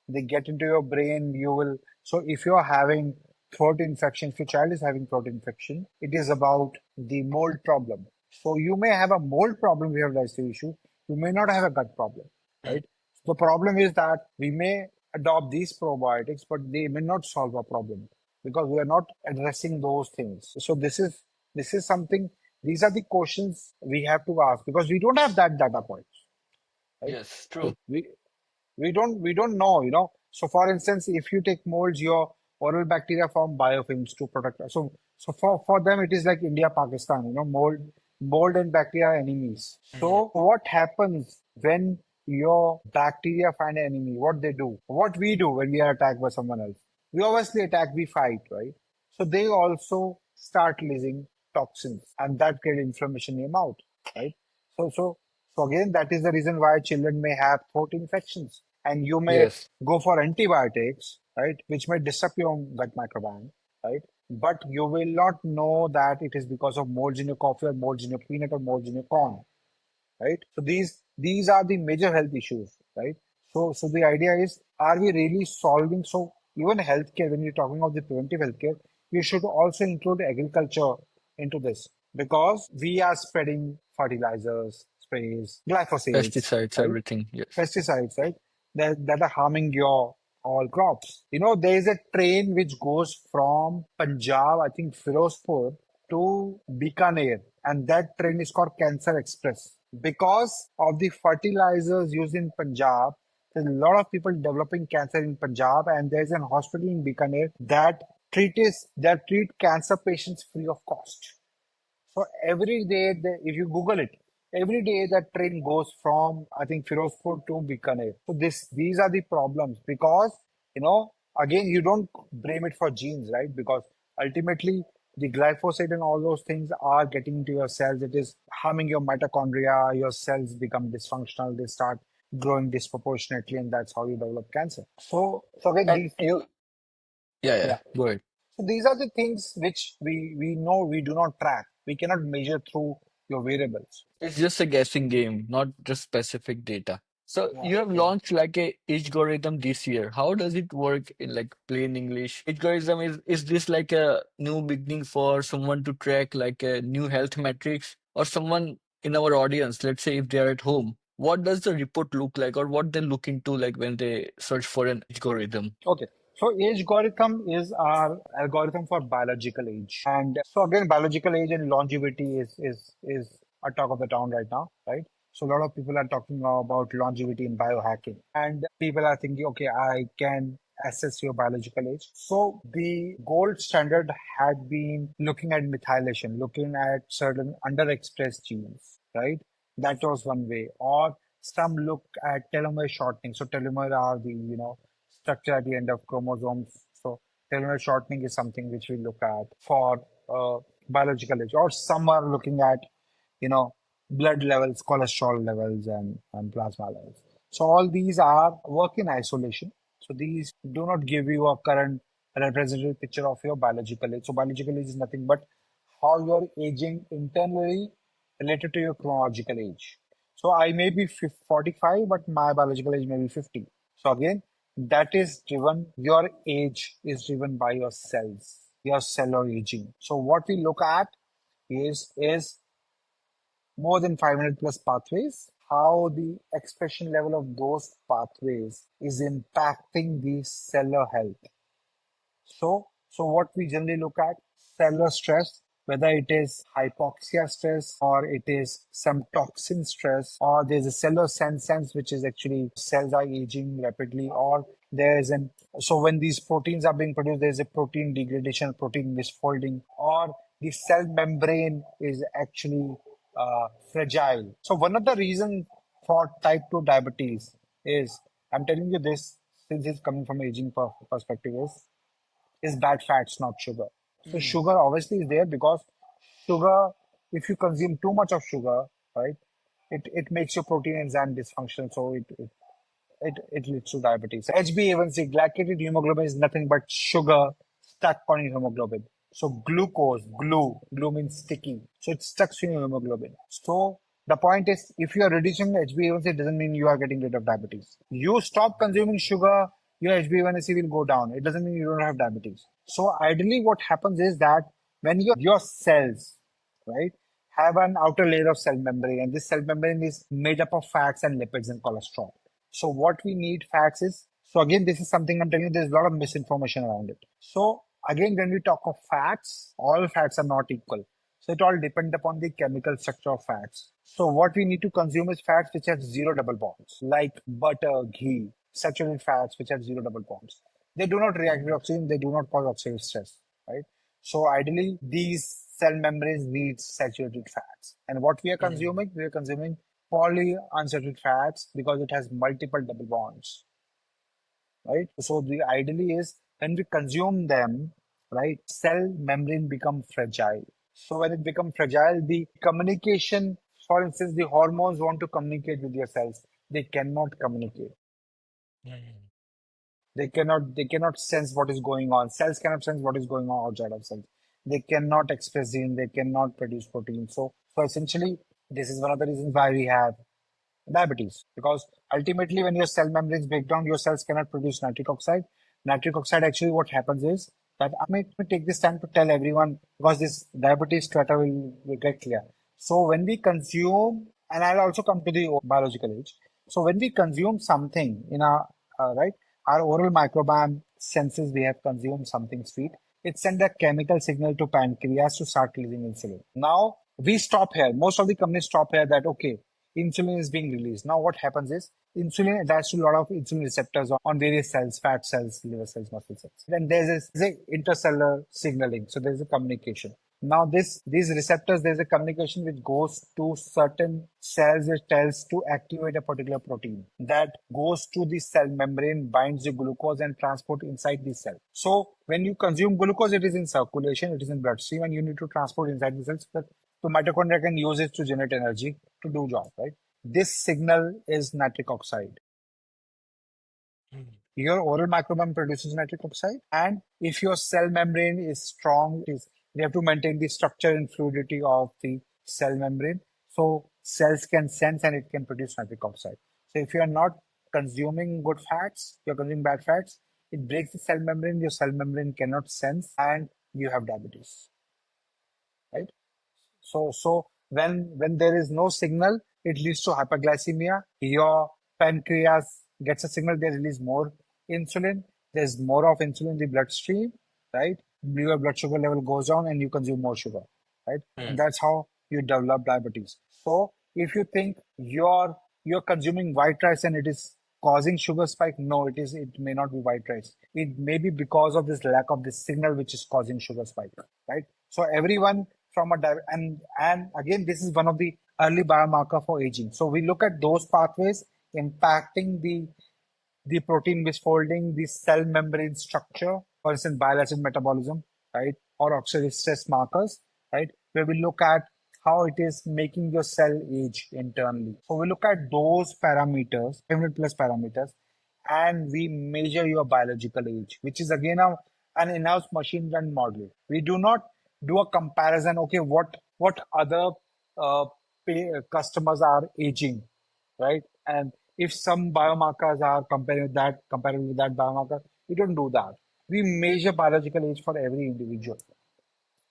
They get into your brain, you will so if you're having throat infection, if your child is having throat infection, it is about the mold problem. So you may have a mold problem, we have digestive issue. You may not have a gut problem, Mm. right? The problem is that we may adopt these probiotics, but they may not solve a problem because we are not addressing those things. So this is something. These are the questions we have to ask because we don't have that data points, right? Yes, So true. we don't know, so for instance, if you take molds, your oral bacteria form biofilms to protect us. So for them it is like India, Pakistan, mold and bacteria are enemies. Mm. So what happens when your bacteria find an enemy? What they do, what we do when we are attacked by someone else? We obviously attack, we fight, right? So they also start releasing toxins, and that create inflammation in your mouth, right? So again, that is the reason why children may have throat infections, and you may Yes. go for antibiotics, right, which may disrupt your gut microbiome, right? But you will not know that it is because of molds in your coffee or molds in your peanut or molds in your corn, right? So these are the major health issues, right? So the idea is, are we really solving? So even healthcare, when you're talking of the preventive healthcare, you should also include agriculture into this because we are spreading fertilizers, sprays, glyphosates, Pesticides, right? everything. Yes. Pesticides, right? That are harming your all crops. There is a train which goes from Punjab, I think Firozpur, to Bikaner, and that train is called Cancer Express. Because of the fertilizers used in Punjab, there's a lot of people developing cancer in Punjab, and there's an hospital in Bikaner that treat cancer patients free of cost. So every day, if you Google it, every day that train goes from, I think, Firozpur to Bikaner. So these are the problems because, again, you don't blame it for genes, right? Because ultimately, the glyphosate and all those things are getting into your cells. It is harming your mitochondria. Your cells become dysfunctional. They start growing disproportionately, and that's how you develop cancer. So again, And you, yeah, yeah, yeah. go ahead. So these are the things which we know we do not track. We cannot measure through your variables. It's just a guessing game, not just specific data. So Yeah, you have yeah. launched like a algorithm this year. How does it work in like plain English? Algorithm is this like a new beginning for someone to track like a new health metrics or someone in our audience, let's say if they are at home, what does the report look like or what they look into like when they search for an algorithm? Okay. So age algorithm is our algorithm for biological age. And so again, biological age and longevity is a talk of the town right now, right? So a lot of people are talking now about longevity in biohacking. And people are thinking, okay, I can assess your biological age. So the gold standard had been looking at methylation, looking at certain underexpressed genes, right? That was one way. Or some look at telomere shortening. So telomere are the, structure at the end of chromosomes. So telomere shortening is something which we look at for biological age. Or some are looking at, you know, blood levels, cholesterol levels, and plasma levels. So all these are work in isolation. So these do not give you a current representative picture of your biological age. So biological age is nothing but how you're aging internally related to your chronological age. So I may be 45, but my biological age may be 50. So again, that is driven, your age is driven by your cells, your cellular aging. So what we look at is more than 500 plus pathways, how the expression level of those pathways is impacting the cellular health. So what we generally look at, cellular stress, whether it is hypoxia stress or it is some toxin stress, or there's a cellular sense which is actually cells are aging rapidly, or there's an so when these proteins are being produced, there's a protein degradation, protein misfolding, or the cell membrane is actually fragile. So one of the reasons for type 2 diabetes is, I'm telling you this since it's coming from aging perspective, is bad fats, not sugar. So Mm. sugar obviously is there because sugar, if you consume too much of sugar, right, it makes your protein enzyme dysfunction. So it leads to diabetes. HbA1c, glycated hemoglobin, is nothing but sugar stuck on your hemoglobin. So glucose, glue means sticky. So it stuck to your hemoglobin. So the point is, if you are reducing HbA1c, it doesn't mean you are getting rid of diabetes. You stop consuming sugar, your HbA1c will go down. It doesn't mean you don't have diabetes. So ideally, what happens is that when your cells, right, have an outer layer of cell membrane, and this cell membrane is made up of fats and lipids and cholesterol. So what we need facts is, so again, this is something I'm telling you, there's a lot of misinformation around it. So again, when we talk of fats, all fats are not equal. So it all depends upon the chemical structure of fats. So what we need to consume is fats which have zero double bonds, like butter, ghee, saturated fats which have zero double bonds. They do not react with Mm. oxygen, they do not cause oxidative stress, right? So ideally, these cell membranes need saturated fats. And what Mm. we are consuming polyunsaturated fats because it has multiple double bonds, right? So the ideally is when we consume them, right, cell membrane become fragile. So when it become fragile, the communication, for instance, the hormones want to communicate with your cells. They cannot communicate. Mm. They cannot sense what is going on. Cells cannot sense what is going on outside of cells. They cannot express gene. They cannot produce protein. So essentially, this is one of the reasons why we have diabetes, because ultimately when your cell membranes break down, your cells cannot produce nitric oxide. Nitric oxide, actually what happens is that I may take this time to tell everyone because this diabetes strata will get clear. So when we consume And I'll also come to the biological age. So when we consume something in our right, our oral microbiome senses we have consumed something sweet. It sends a chemical signal to pancreas to start releasing insulin. Now we stop here. Most of the companies stop here that okay, insulin is being released. Now what happens is insulin attaches to a lot of insulin receptors on various cells, fat cells, liver cells, muscle cells. Then there's a intercellular signaling. So there's a communication. Now these receptors, there's a communication which goes to certain cells. It tells to activate a particular protein that goes to the cell membrane, binds the glucose and transport inside the cell. So when you consume glucose, it is in circulation, it is in bloodstream, and you need to transport inside the cells. So mitochondria can use it to generate energy to do job, right? This signal is nitric oxide. Your oral microbiome produces nitric oxide, and if your cell membrane is strong, it is we have to maintain the structure and fluidity of the cell membrane, so cells can sense and it can produce nitric oxide. So if you are not consuming good fats, you're consuming bad fats, it breaks the cell membrane, your cell membrane cannot sense, and you have diabetes, right? So when there is no signal, it leads to hyperglycemia. Your pancreas gets a signal, they release more insulin. There's more of insulin in the bloodstream, right? Your blood sugar level goes down and you consume more sugar, right? And Mm. that's how you develop diabetes. So if you think you're consuming white rice and it is causing sugar spike, no, it may not be white rice. It may be because of this lack of this signal which is causing sugar spike, right? So everyone from and again this is one of the early biomarker for aging. So we look at those pathways impacting the protein misfolding, the cell membrane structure, for instance, bile acid metabolism, right, or oxidative stress markers, right, where we look at how it is making your cell age internally. So we look at those parameters, 500 plus parameters, and we measure your biological age, which is again an in-house machine learned model. We do not do a comparison. Okay, what other uh, customers are aging, right? And if some biomarkers are compared with that biomarker, we don't do that. We measure biological age for every individual,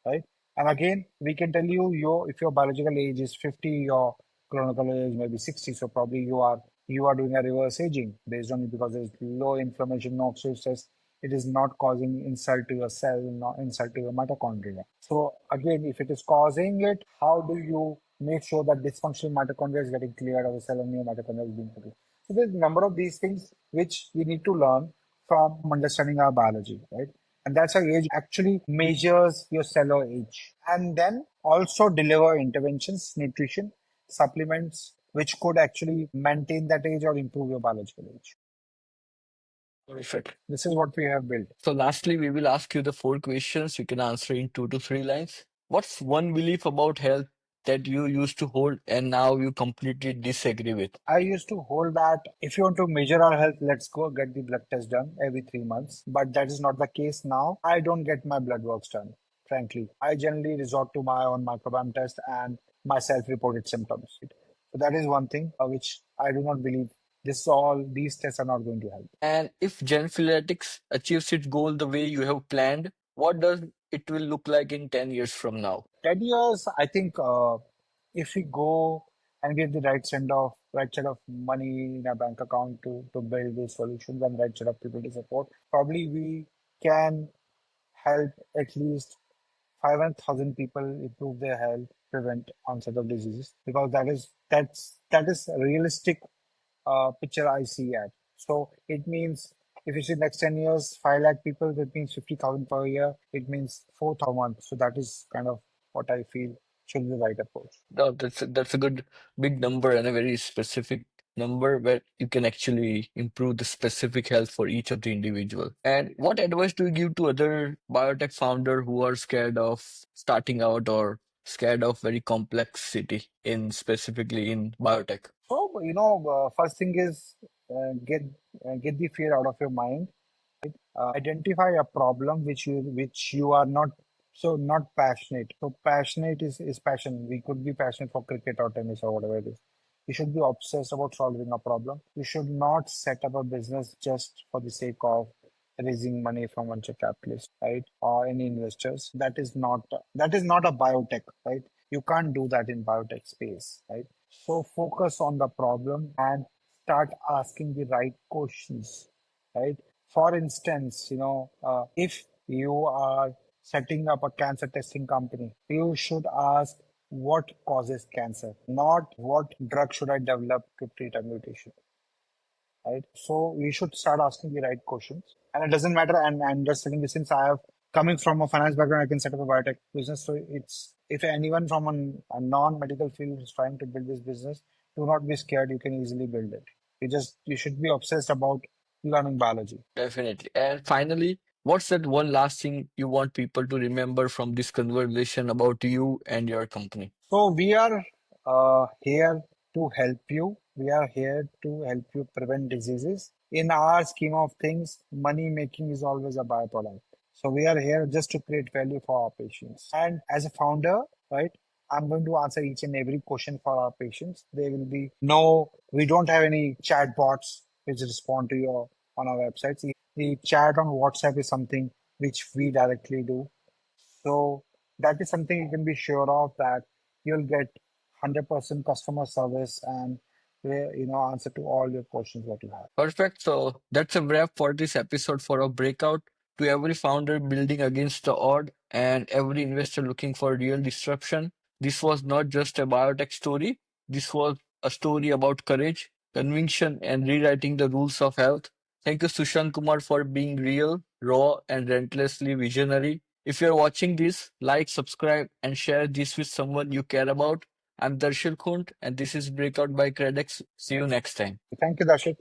right? And again, we can tell you your if your biological age is 50, your chronological age may be 60. So probably you are doing a reverse aging based on it because there's low inflammation, no oxidative stress. It is not causing insult to your cell, not insult to your mitochondria. So again, if it is causing it, how do you make sure that dysfunctional mitochondria is getting cleared or the cell and new mitochondria is being produced? So there's a number of these things which we need to learn from understanding our biology, right? And that's how age actually measures your cellular age. And then also deliver interventions, nutrition, supplements, which could actually maintain that age or improve your biological age. Perfect. This is what we have built. So lastly, we will ask you the four questions. You can answer in 2 to 3 lines. What's one belief about health that you used to hold and now you completely disagree with? I used to hold that if you want to measure our health, let's go get the blood test done every 3 months. But that is not the case now. I don't get my blood works done, frankly. I generally resort to my own microbiome test and my self-reported symptoms. So that is one thing which I do not believe these tests are not going to help. And if Genfiletics achieves its goal the way you have planned, what does it will look like in 10 years from now? 10 years, I think if we go and get the right set of money in our bank account to build these solutions and right set of people to support, probably we can help at least 500,000 people improve their health, prevent onset of diseases, because that is a realistic picture I see at. So it means if you see next 10 years, 5 lakh people, that means 50,000 per year. It means 4,000 per month. So that is kind of what I feel should be the right approach. No, that's a good big number and a very specific number where you can actually improve the specific health for each of the individual. And what advice do you give to other biotech founder who are scared of starting out or scared of very complexity in specifically in biotech? So, first thing is get the fear out of your mind. Identify a problem which you are not passionate. So passionate is passion. We could be passionate for cricket or tennis or whatever it is. You should be obsessed about solving a problem. You should not set up a business just for the sake of raising money from venture capitalists, right? Or any investors. That is not a biotech, right? You can't do that in biotech space, right? So focus on the problem and start asking the right questions, right? For instance, if you are setting up a cancer testing company, you should ask what causes cancer, not what drug should I develop to treat a mutation, right? So we should start asking the right questions. And it doesn't matter. And I'm just saying this since I have coming from a finance background, I can set up a biotech business. So it's if anyone from a non-medical field is trying to build this business, do not be scared. You can easily build it. You should be obsessed about learning biology. Definitely. And finally, what's that one last thing you want people to remember from this conversation about you and your company? So we are here to help you. We are here to help you prevent diseases. In our scheme of things, money making is always a byproduct. So we are here just to create value for our patients. And as a founder, right, I'm going to answer each and every question for our patients. There will be no, we don't have any chat bots which respond to your on our websites. The chat on WhatsApp is something which we directly do. So that is something you can be sure of that you'll get 100% customer service and answer to all your questions that you have. Perfect. So that's a wrap for this episode for a breakout. To every founder building against the odd and every investor looking for real disruption, this was not just a biotech story. This was a story about courage, conviction, and rewriting the rules of health. Thank you, Sushant Kumar, for being real, raw, and relentlessly visionary. If you're watching this, like, subscribe, and share this with someone you care about. I'm Darshil Khunt, and this is Breakout by Credx. See you next time. Thank you, Dashit.